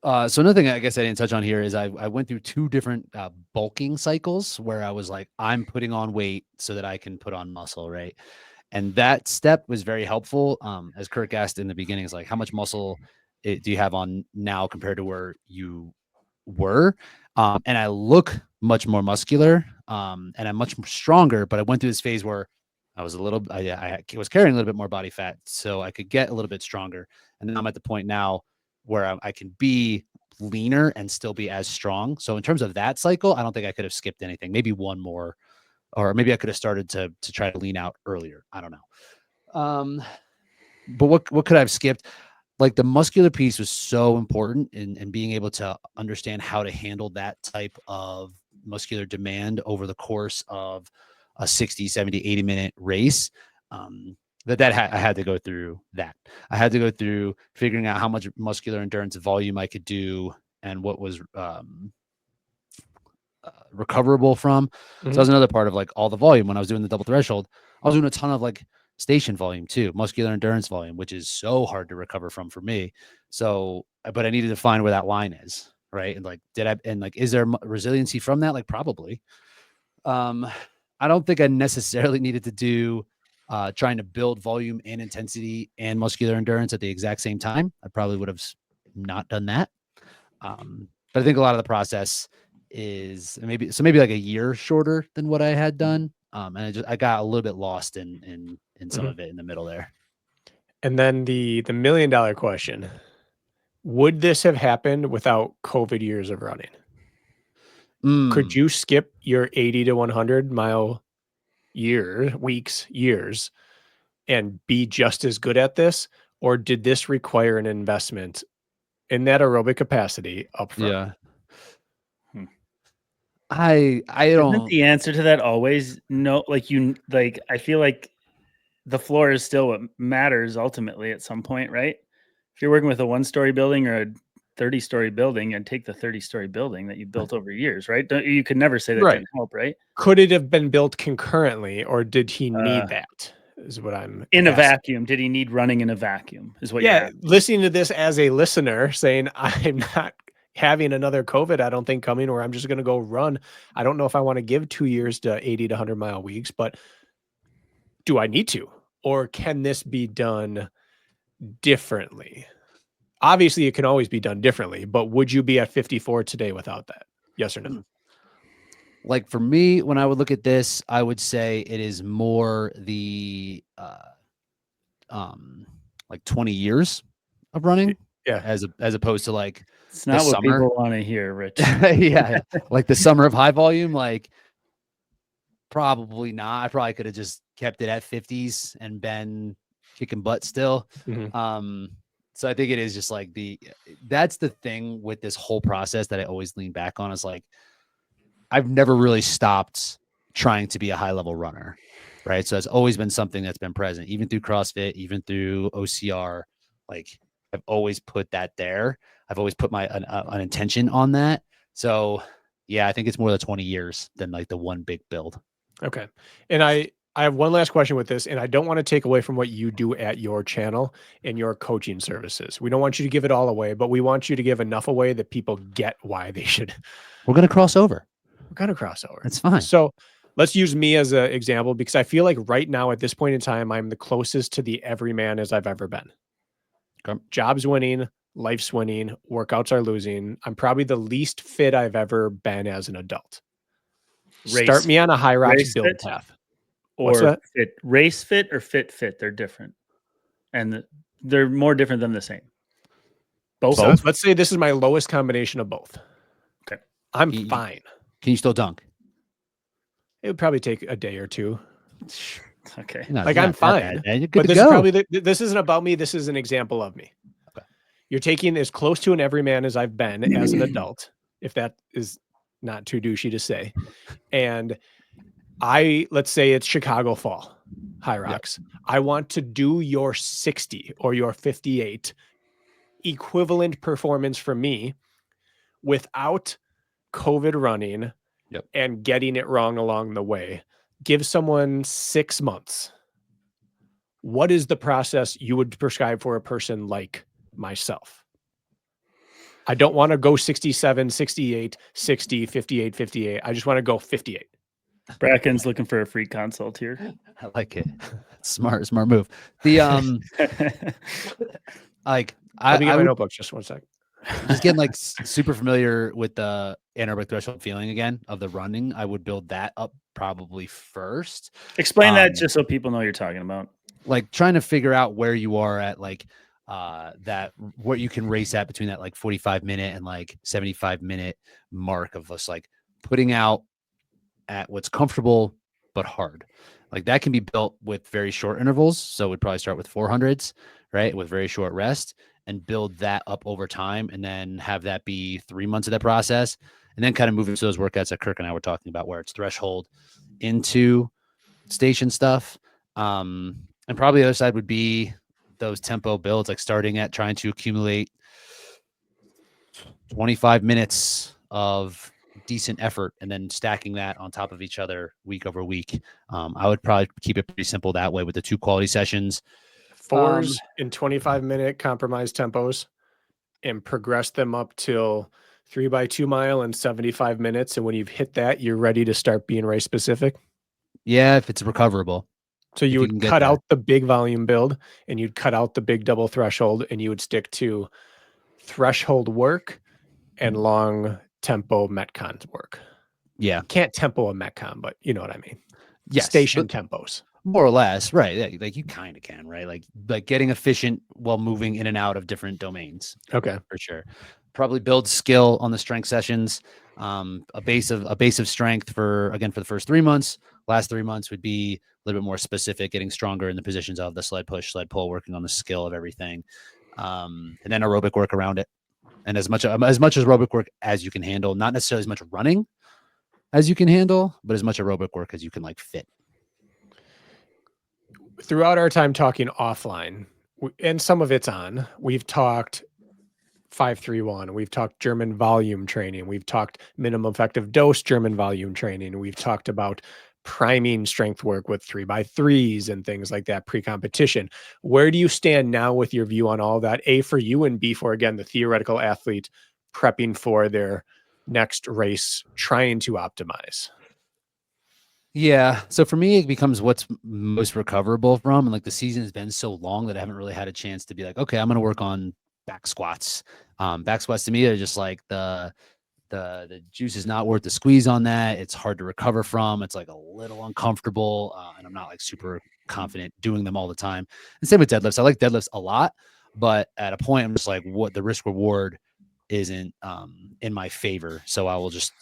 So another thing I guess I didn't touch on here is I went through 2 different bulking cycles where I was like, I'm putting on weight so that I can put on muscle. Right. And that step was very helpful. As Kirk asked in the beginning, is like, how much muscle do you have on now compared to where you were? And I look much more muscular, and I'm much stronger, but I went through this phase where I was I was carrying a little bit more body fat so I could get a little bit stronger. And then I'm at the point now where I can be leaner and still be as strong. So in terms of that cycle, I don't think I could have skipped anything, maybe one more, or maybe I could have started to try to lean out earlier. I don't know. But what could I have skipped? Like the muscular piece was so important in being able to understand how to handle that type of muscular demand over the course of a 60, 70, 80 minute race. I had to go through that. I had to go through figuring out how much muscular endurance volume I could do and what was recoverable from. So that was another part of like all the volume. When I was doing the double threshold, I was doing a ton of like station volume too, muscular endurance volume, which is so hard to recover from for me. So, but I needed to find where that line is, right? And like, is there resiliency from that? Like probably. I don't think I necessarily needed to do trying to build volume and intensity and muscular endurance at the exact same time. I probably would have not done that. But I think a lot of the process is maybe like a year shorter than what I had done. And I got a little bit lost in some of it in the middle there. And then the $1 million question: would this have happened without COVID years of running? Could you skip your 80 to 100 mile years, and be just as good at this? Or did this require an investment in that aerobic capacity up front? Yeah. I Isn't don't. the answer to that always no? Like I feel like the floor is still what matters ultimately at some point, right? If you're working with a 1-story building or a 30-story building, and take the 30-story building that you built over years, right? You could never say that Right. didn't help, right? Could it have been built concurrently, or did he Uh, need that? Is what I'm In a asking. vacuum. Did he need running in a vacuum? Is what you're Yeah, asking. listening to this as a listener saying, I'm not having another COVID, I don't think coming, or I'm just going to go run. I don't know if I want to give 2 years to 80 to 100 mile weeks, but do I need to? Or can this be done differently? Obviously, it can always be done differently, but would you be at 54 today without that? Yes or no? Like for me, when I would look at this, I would say it is more the like 20 years of running, Yeah. as opposed to like It's not what summer. people want to hear, Rich. yeah, like the summer of high volume, like probably not. I probably could have just kept it at 50s and been kicking butt still. Mhm. So I think it is just like that's the thing with this whole process that I always lean back on, is like I've never really stopped trying to be a high level runner, right? So it's always been something that's been present, even through CrossFit, even through OCR. Like I've always put that there. I've always put an intention on that. So yeah, I think it's more the 20 years than like the one big build. Okay. And I have one last question with this, and I don't want to take away from what you do at your channel and your coaching services. We don't want you to give it all away, but we want you to give enough away that people get why they should. We're going to cross over. We're going to cross over. That's fine. So let's use me as an example, because I feel like right now at this point in time, I'm the closest to the everyman as I've ever been. Okay. Jobs winning, life's winning, workouts are losing. I'm probably the least fit I've ever been as an adult. Start me on a Hyrox build fit? path. Or fit, race fit or fit. They're different. And they're more different than the same. Both. So let's say this is my lowest combination of both. Okay. I'm fine. Can you still dunk? It would probably take a day or two. Okay. Like I'm fine. But this is probably this isn't about me. This is an example of me. Okay. You're taking as close to an everyman as I've been as an adult, if that is not too douchey to say. And let's say it's Chicago fall, Hyrox. Yep. I want to do your 60 or your 58 equivalent performance for me without COVID running and getting it wrong along the way. Give someone 6 months. What is the process you would prescribe for a person like myself? I don't want to go 67, 68, 60, 58, 58. I just want to go 58. Bracken's looking for a free consult here. I like it. Smart move. The like Let me get my notebook just 1 sec. Just getting like super familiar with the anaerobic threshold feeling again of the running. I would build that up probably first. Explain that just so people know what you're talking about. Like trying to figure out where you are at like that what you can race at between that like 45-minute and like 75-minute mark of us like putting out at what's comfortable but hard. Like that can be built with very short intervals. So we'd probably start with 400s, right? With very short rest and build that up over time and then have that be 3 months of that process and then kind of move into those workouts that Kirk and I were talking about where it's threshold into station stuff. And probably the other side would be those tempo builds, like starting at trying to accumulate 25 minutes of decent effort and then stacking that on top of each other week over week. I would probably keep it pretty simple that way with the 2 quality sessions. 4s in 25-minute compromised tempos and progress them up till 3x2 mile in 75 minutes. And when you've hit that, you're ready to start being race specific. Yeah, if it's recoverable. So you would cut out the big volume build and you'd cut out the big double threshold and you would stick to threshold work and long tempo Metcon work. Yeah. Can't tempo a Metcon, but you know what I mean? Yes, station tempos. More or less, right? Yeah, like you kind of can, right? Like getting efficient while moving in and out of different domains. Okay, for sure. Probably build skill on the strength sessions. A base of strength for the first 3 months. Last 3 months would be a little bit more specific, getting stronger in the positions of the sled push, sled pull, working on the skill of everything, and then aerobic work around it. And as much aerobic work as you can handle, not necessarily as much running, as you can handle, but as much aerobic work as you can like fit. Throughout our time talking offline, and some of it's on, we've talked 5-3-1. We've talked German volume training. We've talked minimum effective dose German volume training. We've talked about priming strength work with 3x3s and things like that pre-competition. Where do you stand now with your view on all that? A, for you, and B, for, again, the theoretical athlete prepping for their next race, trying to optimize? Yeah. So for me, it becomes what's most recoverable from. And like the season has been so long that I haven't really had a chance to be like, okay, I'm going to work on back squats. Back squats to me are just like the juice is not worth the squeeze on that. It's hard to recover from. It's like a little uncomfortable. And I'm not like super confident doing them all the time. And same with deadlifts. I like deadlifts a lot, but at a point I'm just like, what the risk reward isn't in my favor. So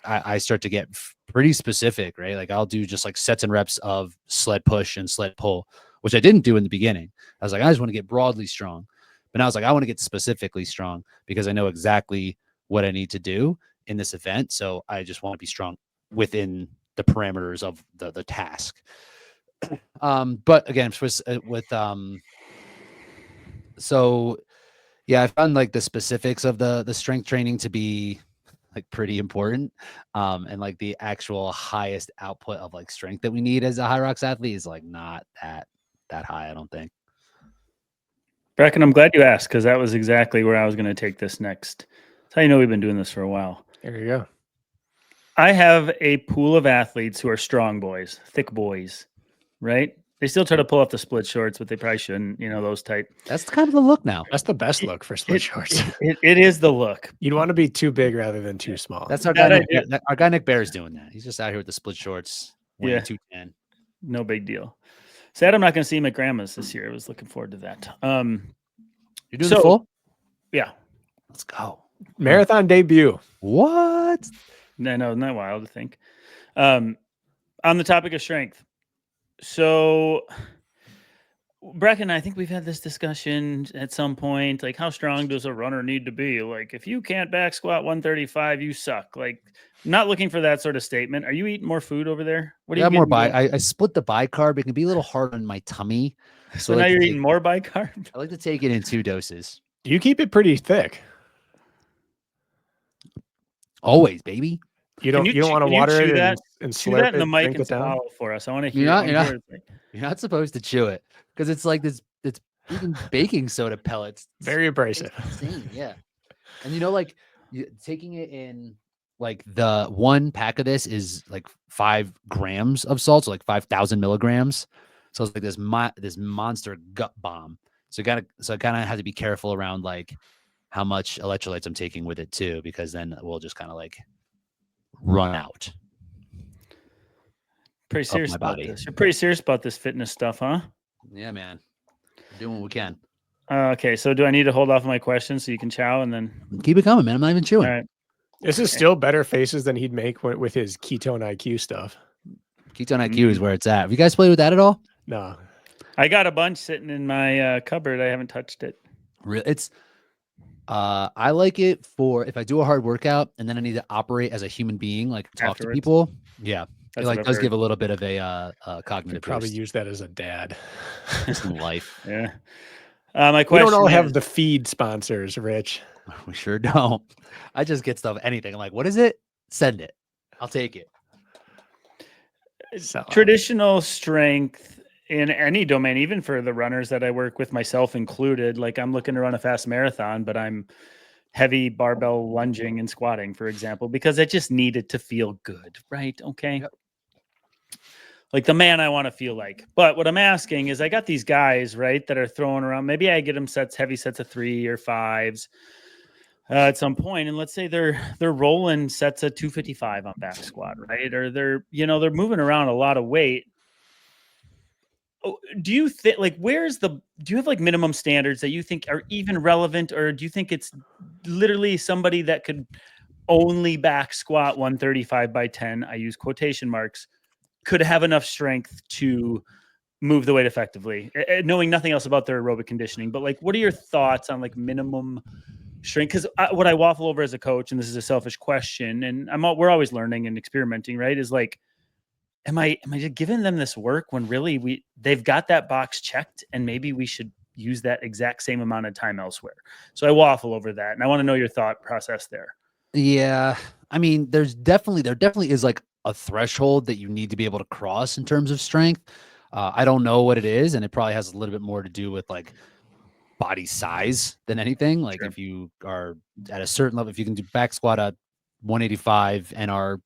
I start to get pretty specific, right? Like I'll do just like sets and reps of sled push and sled pull, which I didn't do in the beginning. I was like, I just want to get broadly strong. But now I was like, I want to get specifically strong because I know exactly what I need to do in this event. So I just want to be strong within the parameters of the task. But again, so yeah, I found like the specifics of the strength training to be like pretty important. And like the actual highest output of like strength that we need as a Hyrox athlete is like not that high, I don't think. Bracken, I'm glad you asked because that was exactly where I was going to take this next. That's how you know we've been doing this for a while. There you go. I have a pool of athletes who are strong boys, thick boys, right? They still try to pull off the split shorts, but they probably shouldn't, those type. That's kind of the look now. That's the best look for split shorts. It is the look. You'd want to be too big rather than too small. That's our guy Nick Bear is doing that. He's just out here with the split shorts. Yeah. 210. No big deal. Sad I'm not going to see him at Grandma's this year. I was looking forward to that. You're doing the full? Yeah. Let's go. Marathon debut. What? No, not wild to think. On the topic of strength. So, Bracken, I think we've had this discussion at some point. Like, how strong does a runner need to be? Like, if you can't back squat 135, you suck. Like, not looking for that sort of statement. Are you eating more food over there? What do you more I split the bicarb. It can be a little hard on my tummy. So now you're eating more bicarb? I like to take it in 2 doses. You keep it pretty thick. Always, baby. You don't want to water it and slurp that in the mic drink and it down swallow for us. I want to hear. You're not supposed to chew it because it's like this. It's even baking soda pellets. Very abrasive. It's insane, yeah. And like taking it in, like the 1 pack of this is like 5 grams of salt, so like 5,000 milligrams. So it's like this monster gut bomb. So I kind of have to be careful around like how much electrolytes I'm taking with it too, because then we'll just kind of like run out. Pretty serious about this. You're pretty serious about this fitness stuff, huh? Yeah, man. We're doing what we can. Okay, so do I need to hold off my questions so you can chow and then keep it coming, man? I'm not even chewing. All right. This is still better faces than he'd make with his ketone IQ stuff. Ketone IQ is where it's at. Have you guys played with that at all? No. I got a bunch sitting in my cupboard. I haven't touched it. It's I like it for if I do a hard workout and then I need to operate as a human being, like talk to people. Yeah. It like does give a little bit of a cognitive. Probably use that as a dad. Just in life. Yeah. My question. We don't all have the feed sponsors, Rich. We sure don't. I just get stuff, anything. I'm like, what is it? Send it. I'll take it. Traditional strength in any domain, even for the runners that I work with, myself included. Like I'm looking to run a fast marathon, but I'm heavy barbell lunging and squatting, for example, because I just needed to feel good, right? Okay. Yep. Like the man I want to feel like. But what I'm asking is I got these guys, right, that are throwing around. Maybe I get them heavy sets of 3 or 5s at some point. And let's say they're rolling sets of 255 on back squat, right? Or they're moving around a lot of weight. Do you think do you have like minimum standards that you think are even relevant? Or do you think it's literally somebody that could only back squat 135 by 10? I use quotation marks. Could have enough strength to move the weight effectively, knowing nothing else about their aerobic conditioning. But like, what are your thoughts on like minimum strength? Because what I waffle over as a coach, and this is a selfish question, and we're always learning and experimenting, right? Is like, am I just giving them this work when really they've got that box checked, and maybe we should use that exact same amount of time elsewhere? So I waffle over that, and I want to know your thought process there. Yeah, I mean, there definitely is like a threshold that you need to be able to cross in terms of strength. I don't know what it is, and it probably has a little bit more to do with like body size than anything. Like Sure. if you are at a certain level, if you can do back squat at 185 and are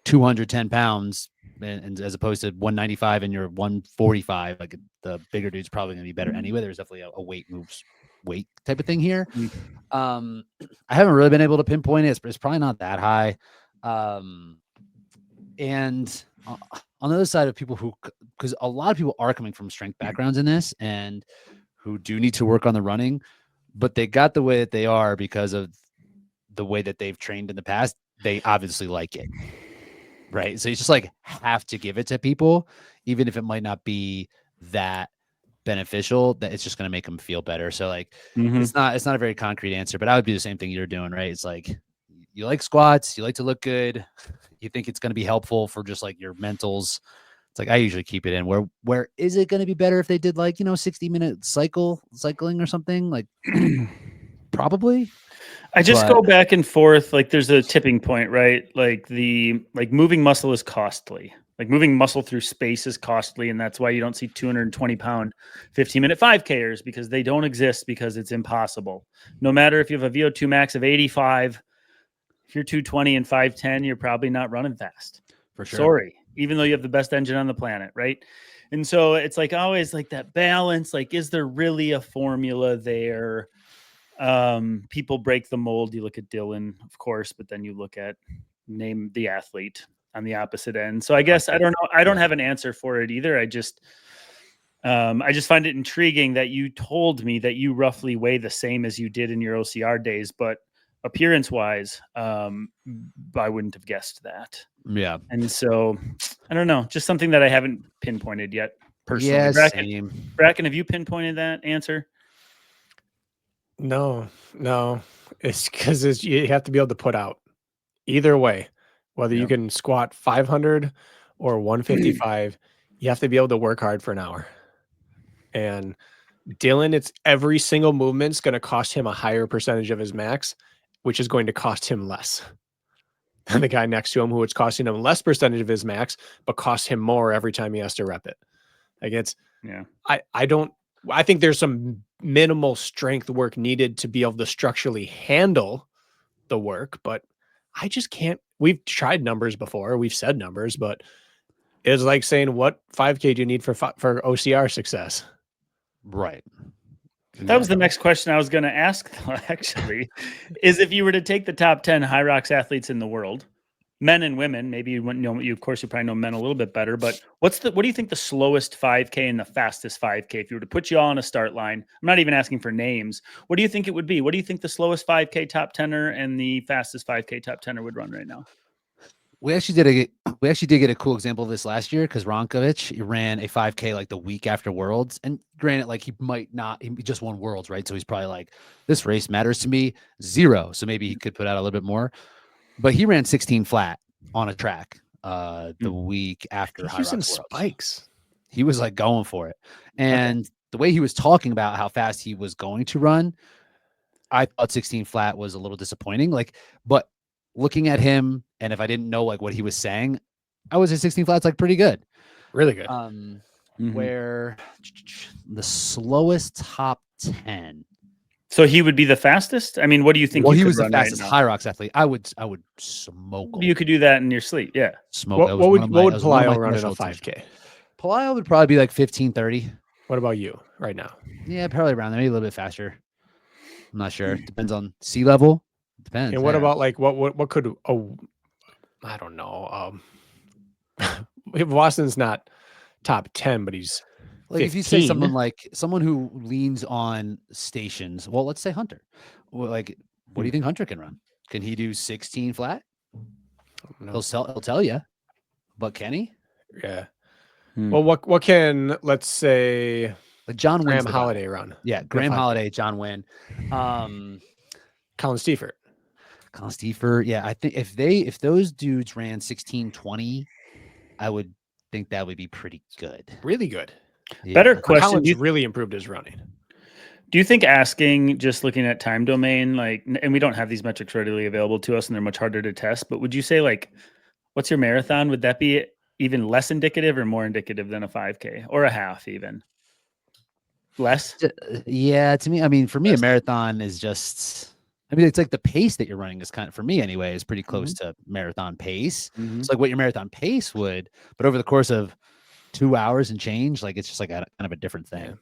210 pounds, and as opposed to 195 and you're 145, like the bigger dude's probably going to be better anyway. There's definitely a weight moves weight type of thing here. I haven't really been able to pinpoint it. It's probably not that high. And on the other side of people because a lot of people are coming from strength backgrounds in this and who do need to work on the running, but they got the way that they are because of the way that they've trained in the past. They obviously like it. Right. So you just like have to give it to people, even if it might not be that beneficial, that it's just going to make them feel better. So like, it's not a very concrete answer, but I would be the same thing you're doing, right? It's like, you like squats, you like to look good. You think it's going to be helpful for just like your mentals. It's like, I usually keep it in where is it going to be better if they did like, 60-minute cycling or something like probably. I just go back and forth. Like there's a tipping point, right? Like moving muscle is costly. Like moving muscle through space is costly. And that's why you don't see 220-pound 15-minute 5Kers, because they don't exist, because it's impossible. No matter if you have a VO2 max of 85, if you're 220 and 5'10", you're probably not running fast. For sure. Sorry. Even though you have the best engine on the planet, right? And so it's like always like that balance. Like, is there really a formula there? People break the mold. You look at Dylan, of course, but then you look at name the athlete on the opposite end. So I guess I don't know. I don't have an answer for it either. I just find it intriguing that you told me that you roughly weigh the same as you did in your OCR days, but appearance wise, I wouldn't have guessed that. Yeah. And so I don't know, just something that I haven't pinpointed yet personally. Yeah, Bracken, have you pinpointed that answer? No, it's because you have to be able to put out either way, whether you can squat 500 or 155, you have to be able to work hard for an hour. And Dylan, it's every single movement's going to cost him a higher percentage of his max, which is going to cost him less than the guy next to him, who it's costing him less percentage of his max, but costs him more every time he has to rep it. Like I think there's some minimal strength work needed to be able to structurally handle the work, but I just can't. We've tried numbers before. We've said numbers, but it's like saying, what 5K do you need for OCR success? Right. That was the next question I was going to ask, though, actually, is if you were to take the top 10 Hyrox athletes in the world, men and women, maybe you wouldn't know, of course, you probably know men a little bit better, but what do you think the slowest 5K and the fastest 5K, if you were to put you all on a start line? I'm not even asking for names. What do you think it would be? What do you think the slowest 5K top 10er and the fastest 5K top 10er would run right now? We actually did get a cool example of this last year, because Ronkovich ran a 5K like the week after Worlds, and granted, like he just won Worlds, right? So he's probably like, this race matters to me 0. So maybe he could put out a little bit more, but he ran 16 flat on a track the week after. He was in spikes. He was like going for it, and the way he was talking about how fast he was going to run, I thought 16 flat was a little disappointing. But looking at him, and if I didn't know like what he was saying, I was at 16 flats like pretty good. Really good. Where the slowest top 10. So he would be the fastest? I mean, what do you think? Well, he was the fastest Hyrox athlete. I would smoke him. You could do that in your sleep. Yeah. Smoke. What would Palaio run in a 5K? Palaio would probably be like 15:30. What about you right now? Yeah, probably around there, maybe a little bit faster. I'm not sure. Depends on sea level. Depends. And what about like what could I don't know. Boston's not top 10, but he's like 15. If you say someone who leans on stations, well, let's say Hunter. Well, like, what do you think Hunter can run? Can he do 16 flat? He'll tell you, but can he? Yeah. Well, what can, let's say, like John Graham Holiday run? Yeah, Graham Holiday, John Wynn. Colin Stiefert. Colin Stiefert. Yeah, I think if those dudes ran 16:20, I would think that would be pretty good. Really good. Yeah. Better But question. Colin's really improved his running. Do you think asking, just looking at time domain, like, and we don't have these metrics readily available to us and they're much harder to test, but would you say, like, what's your marathon? Would that be even less indicative or more indicative than a 5K or a half even? Less? Yeah, to me, I mean, for me, Less. a marathon is just, I mean, it's like the pace that you're running is kind of, for me anyway, is pretty close to marathon pace. It's like what your marathon pace would, but over the course of 2 hours and change, like it's just like kind of a different thing. Yeah.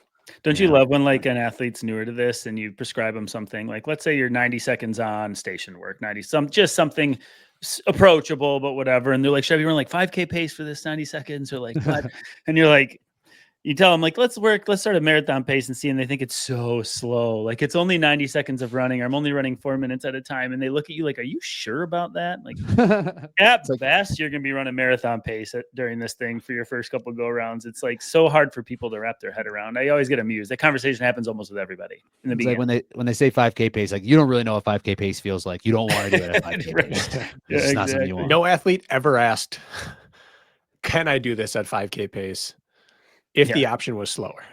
Don't you love when like an athlete's newer to this and you prescribe them something like, let's say you're 90 seconds on station work, just something approachable, but whatever. And they're like, should I be running like 5K pace for this 90 seconds or like what? And you're like, you tell them like, let's start a marathon pace and see. And they think it's so slow. Like it's only 90 seconds of running. I'm only running 4 minutes at a time. And they look at you like, are you sure about that? Like at best, you're going to be running marathon pace during this thing for your first couple go rounds. It's like so hard for people to wrap their head around. I always get amused. That conversation happens almost with everybody in the beginning. Like when they say 5K pace, like you don't really know what 5K pace feels like. You don't want to do it at 5K Right. pace. Yeah, It's not something you want. No athlete ever asked, can I do this at 5K pace? If the option was slower.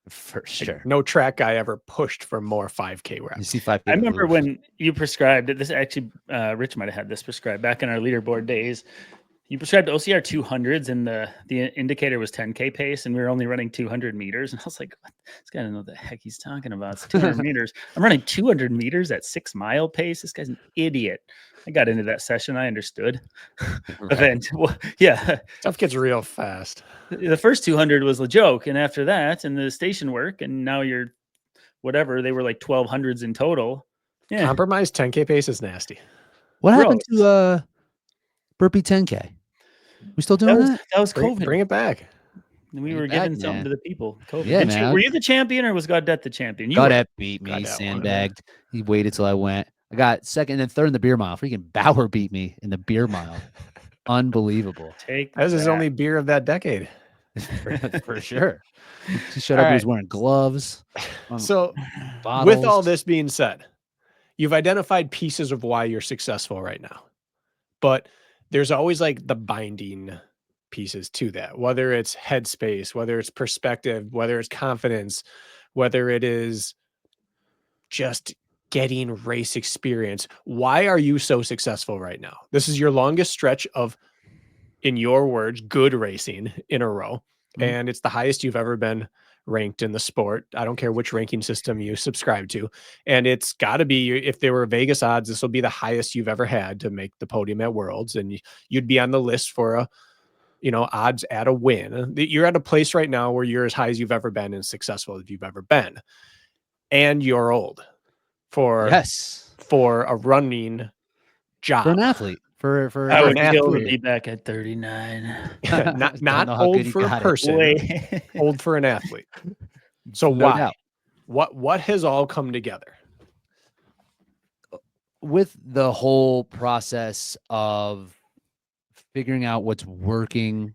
For sure. No track guy ever pushed for more 5K reps. You see 5K. I remember when you prescribed it. This actually, Rich might have had this prescribed back in our leaderboard days. You prescribed OCR 200s and the indicator was 10K pace and we were only running 200 meters. And I was like, this guy doesn't know what the heck he's talking about. It's 200 meters. I'm running 200 meters at 6 mile pace. This guy's an idiot. I got into that session. I understood. But then, Stuff gets real fast. The first 200 was a joke. And after that, and the station work, and now you're whatever, they were like 1200s in total. Yeah. Compromised 10K pace is nasty. What happened to burpee 10K? We still doing that? That was COVID. Bring it back. And we were giving something to the people. COVID. Yeah, man. Were you the champion or was Godet the champion? Godet beat me, sandbagged. He waited till I went. I got second and third in the beer mile. Freaking Bauer beat me in the beer mile. Unbelievable. That was his only beer of that decade. For sure. He showed up, he was wearing gloves. So bottles. With all this being said, you've identified pieces of why you're successful right now. But there's always like the binding pieces to that, whether it's headspace, whether it's perspective, whether it's confidence, whether it is just getting race experience. Why are you so successful right now? This is your longest stretch of, in your words, good racing in a row. And it's the highest you've ever been ranked in the sport. I don't care which ranking system you subscribe to. And it's got to be, if there were Vegas odds, this will be the highest you've ever had to make the podium at Worlds. And you'd be on the list for odds at a win. You're at a place right now where you're as high as you've ever been and successful as you've ever been. And you're old for a running job. For an athlete. For I would an kill to athlete. be back at 39. not old for a person, old for an athlete. So No why? doubt. What has all come together? With the whole process of figuring out what's working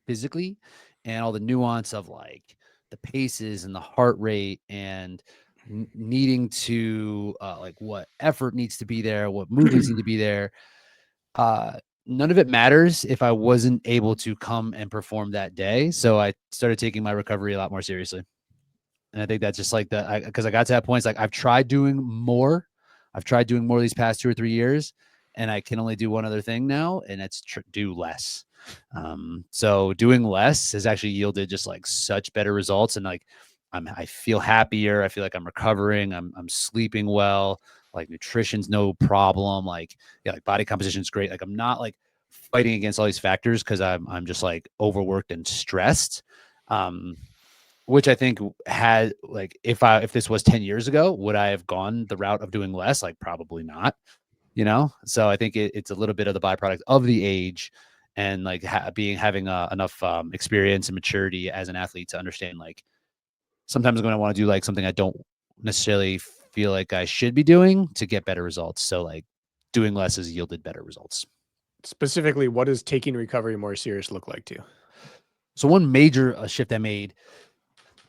physically and all the nuance of like the paces and the heart rate and needing to like what effort needs to be there, what movements need to be there. None of it matters if I wasn't able to come and perform that day. So I started taking my recovery a lot more seriously. And I think that's just like because I got to that point. It's like I've tried doing more. I've tried doing more these past 2 or 3 years, and I can only do one other thing now, and it's do less. So doing less has actually yielded just like such better results. And like I feel happier. I feel like I'm recovering. I'm sleeping well. Like nutrition's no problem. Like body composition's great. Like I'm not like fighting against all these factors because I'm just like overworked and stressed. Which I think had like if this was 10 years ago, would I have gone the route of doing less? Like probably not. So I think it's a little bit of the byproduct of the age and like having enough experience and maturity as an athlete to understand like sometimes I'm going to want to do like something I don't necessarily feel like I should be doing to get better results. So like doing less has yielded better results. Specifically, what does taking recovery more serious look like to you? So one major shift I made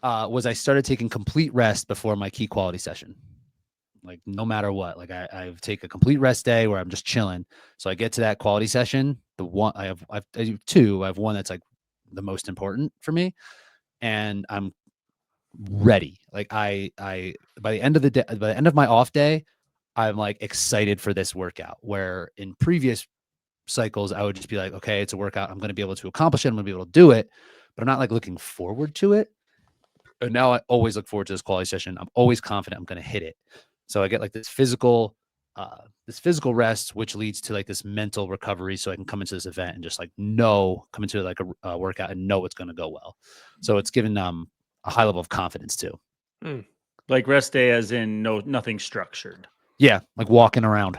was I started taking complete rest before my key quality session. like no matter what. Like I take a complete rest day where I'm just chilling. So I get to that quality session. The one I do two. I have one that's like the most important for me, and I'm ready. Like I by the end of the day, by the end of my off day, I'm like excited for this workout. Where in previous cycles, I would just be like, okay, it's a workout. I'm going to be able to accomplish it. I'm going to be able to do it, but I'm not like looking forward to it. But now I always look forward to this quality session. I'm always confident I'm going to hit it. So I get like this physical rest, which leads to like this mental recovery. So I can come into this event and just like come into like a workout and know it's going to go well. So it's given a high level of confidence too. Like rest day as in nothing structured. Yeah. Like walking around,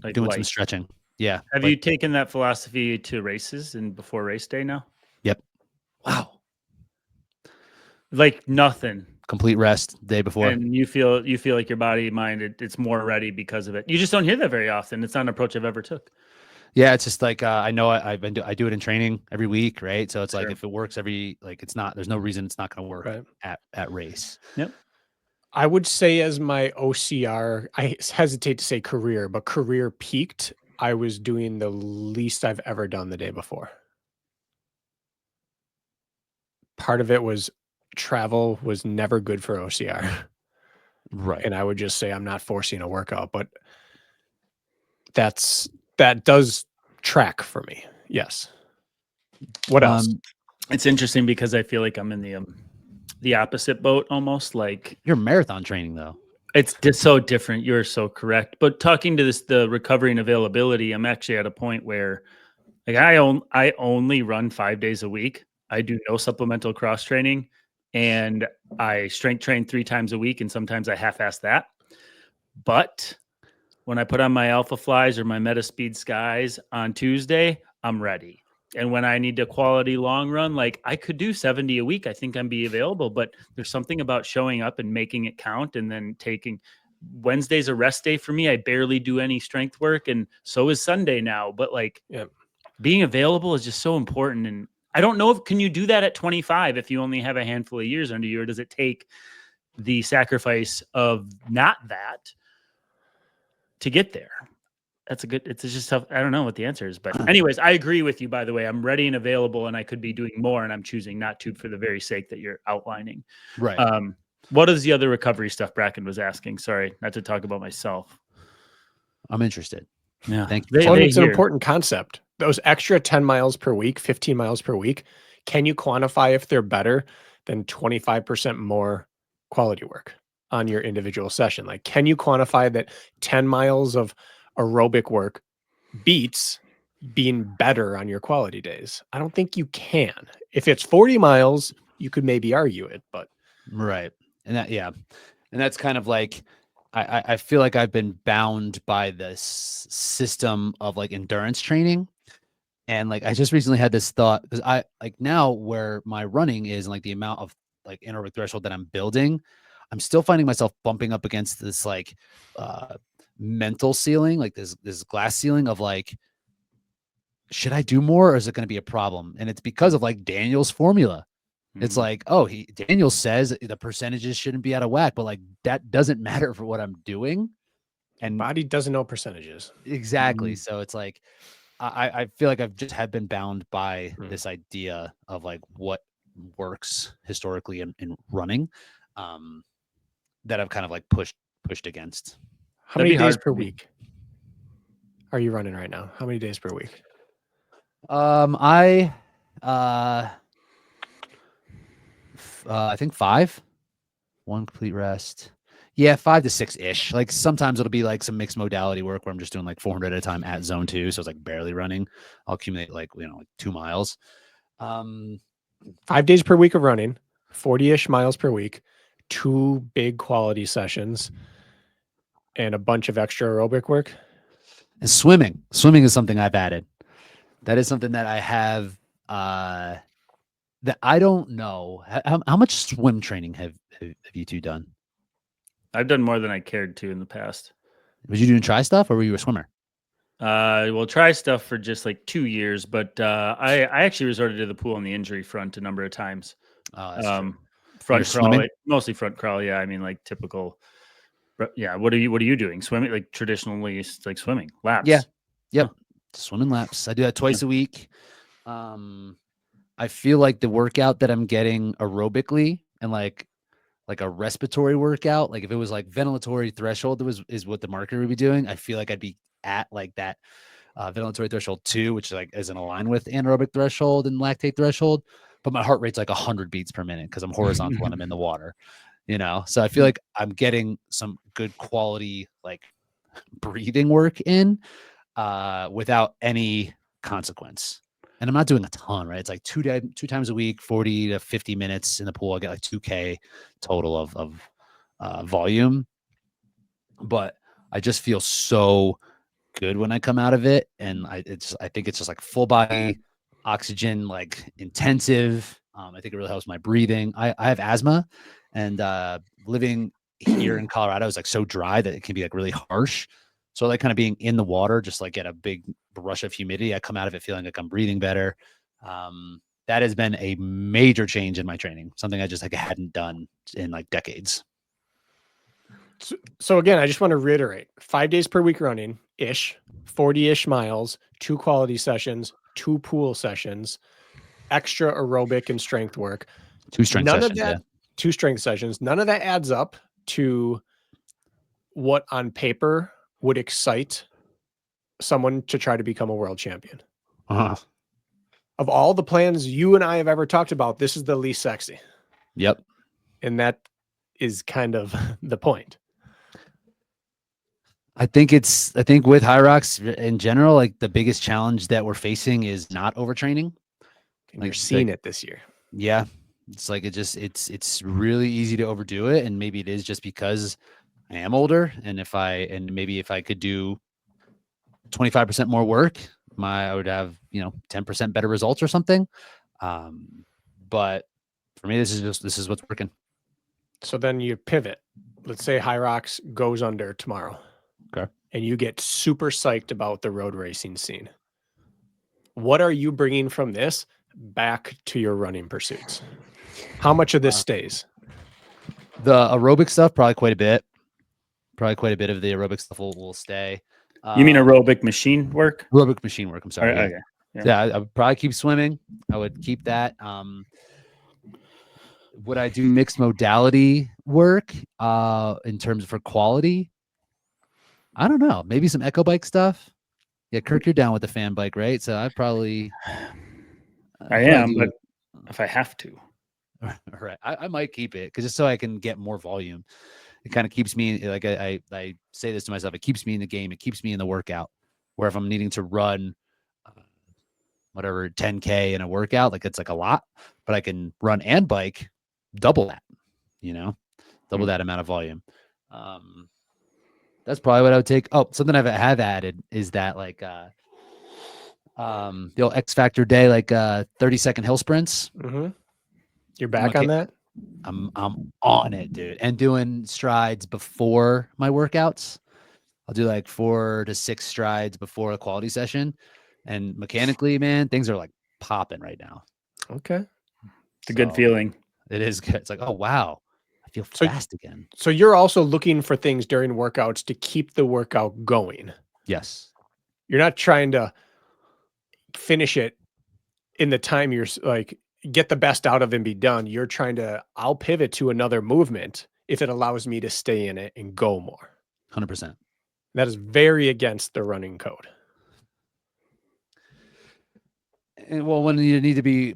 like doing some stretching. Yeah. Have you taken that philosophy to races and before race day now? Yep. Wow. Like nothing. Complete rest day before. And you feel like your body, mind, it's more ready because of it. You just don't hear that very often. It's not an approach I've ever took. Yeah, it's just like I know I do it in training every week, right? So it's like if it works there's no reason it's not going to work at race. Yep. I would say as my OCR, I hesitate to say career, but career peaked, I was doing the least I've ever done the day before. Part of it was travel was never good for OCR. Right. And I would just say I'm not forcing a workout, but that does track for me. Yes. What else? It's interesting because I feel like I'm in the opposite boat almost. Like you're marathon training though. It's just so different. You're so correct. But talking to the recovery and availability, I'm actually at a point where like I only run 5 days a week. I do no supplemental cross training, and I strength train 3 times a week, and sometimes I half-ass that. But when I put on my Alpha Flies or my Metaspeed Skies on Tuesday, I'm ready. And when I need a quality long run, like I could do 70 a week, I think I'm be available, but there's something about showing up and making it count. And then Wednesday's a rest day for me. I barely do any strength work. And so is Sunday now, but like being available is just so important. And I don't know can you do that at 25 if you only have a handful of years under you, or does it take the sacrifice of not that to get there? It's just tough. I don't know what the answer is, but anyways, I agree with you, by the way. I'm ready and available, and I could be doing more, and I'm choosing not to for the very sake that you're outlining. Right. What is the other recovery stuff Bracken was asking? Sorry, not to talk about myself. I'm interested. Yeah. Thank you. It's an important concept. Those extra 10 miles per week, 15 miles per week, can you quantify if they're better than 25% more quality work on your individual session? Like, can you quantify that 10 miles of aerobic work beats being better on your quality days? I don't think you can. If it's 40 miles, you could maybe argue it, but right. And that's kind of like I feel like I've been bound by this system of like endurance training. And like I just recently had this thought, because I like now where my running is and like the amount of like anaerobic threshold that I'm building, I'm still finding myself bumping up against this like mental ceiling, like this glass ceiling of like, should I do more or is it going to be a problem? And it's because of like Daniel's formula. It's like, Daniel says the percentages shouldn't be out of whack, but like that doesn't matter for what I'm doing. And body doesn't know percentages. Exactly. So it's like, I feel like I've just been bound by this idea of like what works historically in running, that I've kind of like pushed against. How many days per week are you running right now? How many days per week? I think 5, 1 complete rest. Yeah, 5 to 6-ish. Like sometimes it'll be like some mixed modality work where I'm just doing like 400 at a time at zone 2. So it's like barely running. I'll accumulate like 2 miles. 5 days per week of running, 40-ish miles per week, 2 big quality sessions, and a bunch of extra aerobic work. And swimming is something I've added. That is something that I have, that I don't know. How much swim training have you two done? I've done more than I cared to in the past. Was you doing tri stuff or were you a swimmer? Well, try stuff for just like 2 years, but I actually resorted to the pool on the injury front a number of times. Oh, that's true. Front crawl, mostly front crawl. Yeah. I mean, like typical Yeah. What are you doing? Swimming, like traditionally, it's like swimming laps. Yeah. Yep. Swimming laps. I do that twice a week. I feel like the workout that I'm getting aerobically and like a respiratory workout, like if it was like ventilatory threshold is what the marketer would be doing, I feel like I'd be at like that ventilatory threshold 2, which like isn't aligned with anaerobic threshold and lactate threshold, but my heart rate's like 100 beats per minute because I'm horizontal when I'm in the water, so I feel like I'm getting some good quality like breathing work in without any consequence. And I'm not doing a ton, right? It's like two times a week, 40 to 50 minutes in the pool. I get like 2K total of volume, but I just feel so good when I come out of it. And I think it's just like full body oxygen, like intensive. I think it really helps my breathing. I have asthma, and living here in Colorado is like so dry that it can be like really harsh. So like kind of being in the water, just like get a big rush of humidity. I come out of it feeling like I'm breathing better. That has been a major change in my training, something I just like hadn't done in like decades. So again, I just want to reiterate, 5 days per week running ish, 40-ish miles, 2 quality sessions, 2 pool sessions, extra aerobic and strength work. 2 strength sessions. 2 strength sessions. None of that adds up to what on paper would excite someone to try to become a world champion. Of all the plans you and I have ever talked about, this is the least sexy. Yep. And that is kind of the point. I think with Hyrox in general, like the biggest challenge that we're facing is not overtraining. And you're seeing it this year. Yeah. It's like it's really easy to overdo it. And maybe it is just because I am older. And maybe if I could do 25% more work, I would have, 10% better results or something. But for me, this is what's working. So then you pivot. Let's say Hyrox goes under tomorrow. Okay. And you get super psyched about the road racing scene. What are you bringing from this back to your running pursuits? How much of this stays? The aerobic stuff, probably quite a bit. Probably quite a bit of the aerobic stuff will stay. You mean aerobic machine work? Aerobic machine work. I'm sorry. Okay. Yeah, I would probably keep swimming. I would keep that. Would I do mixed modality work in terms for quality? I don't know. Maybe some echo bike stuff. Yeah, Kirk, you're down with the fan bike, right? So I am, but if I have to. Right. I might keep it because just so I can get more volume. It kind of keeps me like I say this to myself. It keeps me in the game. It keeps me in the workout. Where if I'm needing to run whatever 10K in a workout, like it's like a lot, but I can run and bike double that, double that amount of volume. That's probably what I would take. Oh, something I have added is that like the old X Factor day, like 30-second hill sprints. Mm-hmm. You're back on that? I'm on it, dude. And doing strides before my workouts. I'll do like 4 to 6 strides before a quality session. And mechanically, man, things are like popping right now. Okay. It's a good feeling. It is good. It's like, oh, wow. I feel fast again. So you're also looking for things during workouts to keep the workout going. Yes. You're not trying to finish it in the time you're like, get the best out of and be done. You're trying to, I'll pivot to another movement if it allows me to stay in it and go more. 100%. That is very against the running code. And well, when you need to be,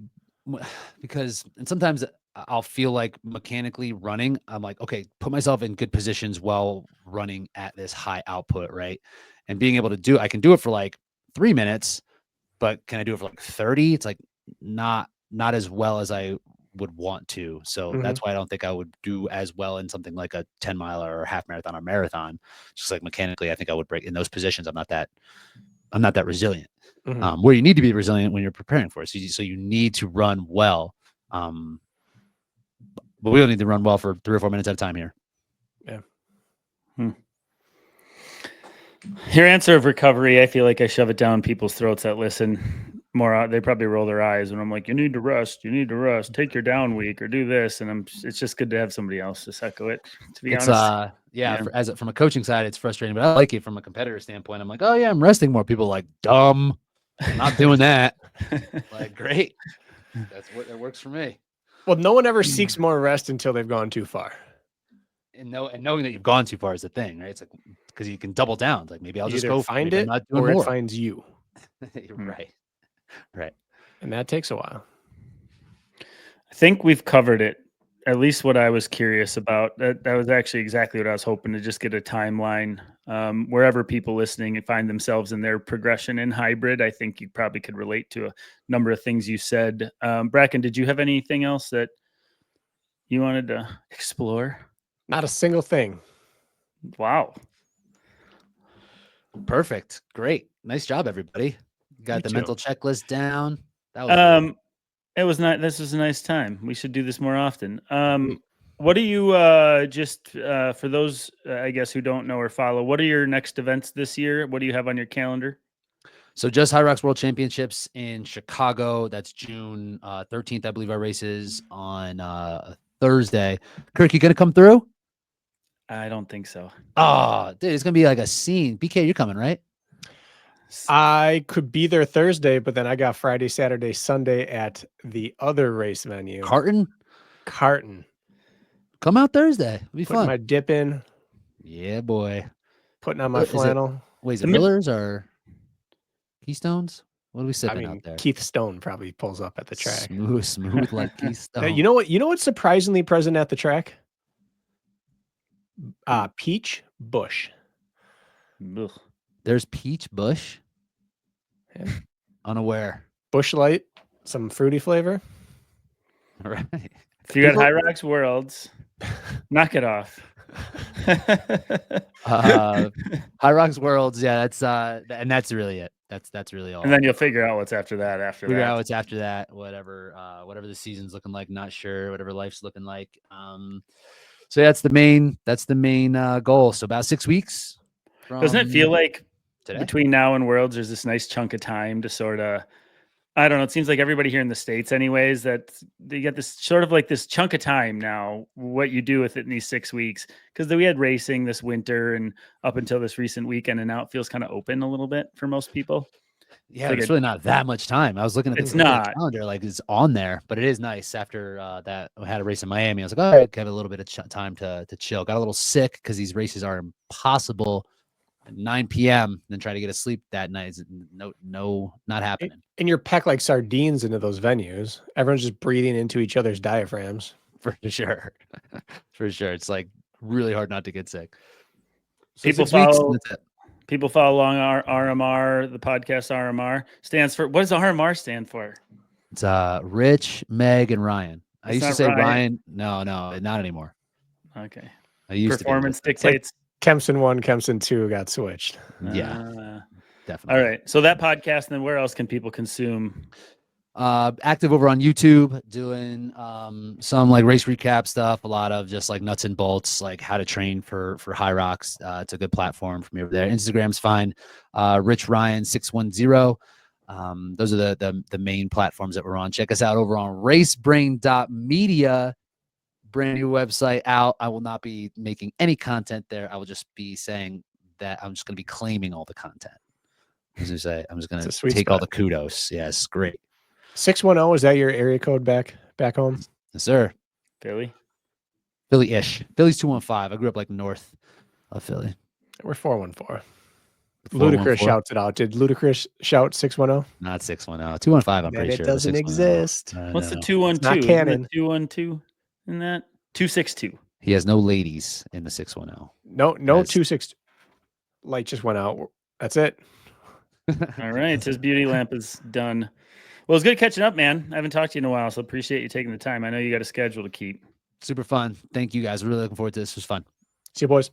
because and sometimes I'll feel like mechanically running, I'm like, okay, put myself in good positions while running at this high output, right? And being able to I can do it for like 3 minutes, but can I do it for like 30? It's like not as well as I would want to. So that's why I don't think I would do as well in something like a 10 mile or a half marathon or marathon. Just like mechanically, I think I would break in those positions. I'm not that resilient. Where you need to be resilient when you're preparing for it. So you need to run well. But we don't need to run well for 3 or 4 minutes at a time here. Yeah. Your answer of recovery, I feel like I shove it down people's throats that listen more. They probably roll their eyes when I'm like, you need to rest, take your down week or do this. And it's just good to have somebody else just echo it, to be honest. yeah, Yeah. from a coaching side, it's frustrating, but I like it from a competitor standpoint. I'm like, oh yeah, I'm resting more. People are like, dumb, I'm not doing that. Like, great. That works for me. Well, no one ever seeks more rest until they've gone too far. And knowing that you've gone too far is the thing, right? It's like, because you can double down. It's like, maybe I'll You just either go find maybe I'm it not doing or it more. finds you. Right. And that takes a while. I think we've covered it. At least what I was curious about. That was actually exactly what I was hoping to just get a timeline. Wherever people listening find themselves in their progression in hybrid, I think you probably could relate to a number of things you said. Bracken, did you have anything else that you wanted to explore? Not a single thing. Wow. Perfect. Great. Nice job, everybody. Got the mental checklist down. That was good. It was not. This was a nice time. We should do this more often. What do you just for those I guess who don't know or follow? What are your next events this year? What do you have on your calendar? So just Hyrox World Championships in Chicago. That's June 13th. I believe our race is on Thursday. Kirk, you gonna come through? I don't think so. Oh, dude, it's gonna be like a scene. BK, you're coming, right? I could be there Thursday, but then I got Friday, Saturday, Sunday at the other race venue. Carton. Come out Thursday. It'll be Putting fun. my dip in. Yeah, boy. Putting on my flannel. Is it Millers or Keystones? What are we sipping out there? Keith Stone probably pulls up at the track. Smooth like Keystone. You know what? You know what's surprisingly present at the track? Peach Bush. Ugh. There's Peach Bush. Yeah. Unaware. Bush Light, some fruity flavor. All right. If you got Hyrox Worlds, knock it off. Hyrox Worlds, yeah, that's and that's really it. That's really all. And then you'll figure out what's after that. Figure out what's after that. Whatever the season's looking like, not sure. Whatever life's looking like. So that's the main goal. So about 6 weeks. Doesn't it feel like today? Between now and Worlds, there's this nice chunk of time to sort of, I don't know. It seems like everybody here in the States, anyways, that they get this sort of like this chunk of time now. What you do with it in these 6 weeks, because we had racing this winter and up until this recent weekend, and now it feels kind of open a little bit for most people. Yeah, it's really not that much time. I was looking at the calendar, like it's on there, but it is nice. After that, I had a race in Miami. I was like, oh, I have a little bit of time to chill. Got a little sick because these races are impossible. At 9 p.m. then try to get a sleep that night. No, not happening. And you're packed like sardines into those venues. Everyone's just breathing into each other's diaphragms. For sure. For sure. It's like really hard not to get sick. So people follow along our RMR, the podcast RMR stands for, what does RMR stand for? It's Rich, Meg, and Ryan. I used to say Ryan. No, not anymore. Okay. I used Performance dictates. Kempson 1, Kempson 2 got switched. Yeah, definitely. All right. So that podcast, and then where else can people consume? Active over on YouTube, doing some like race recap stuff, a lot of just like nuts and bolts, like how to train for Hyrox. It's a good platform for me over there. Instagram's fine. Rich Ryan 610. Those are the main platforms that we're on. Check us out over on racebrain.media. Brand new website out. I will not be making any content there. I will just be saying that I'm just going to be claiming all the content. I'm just going to take all the kudos. Yes, great. 610, is that your area code back home? Yes, sir. Philly-ish. Philly's 215. I grew up like north of Philly. We're 414. Ludacris shouts it out. Did Ludacris shout 610? Not 610. 215, I'm pretty sure. It doesn't exist. What's the 212? Not canon. 212 in that? 262. He has no ladies in the 610. No 262. Light just went out. That's it. All right. His beauty lamp is done. Well, it's good catching up, man. I haven't talked to you in a while, so appreciate you taking the time. I know you got a schedule to keep. Super fun. Thank you guys. Really looking forward to this. It was fun. See you, boys.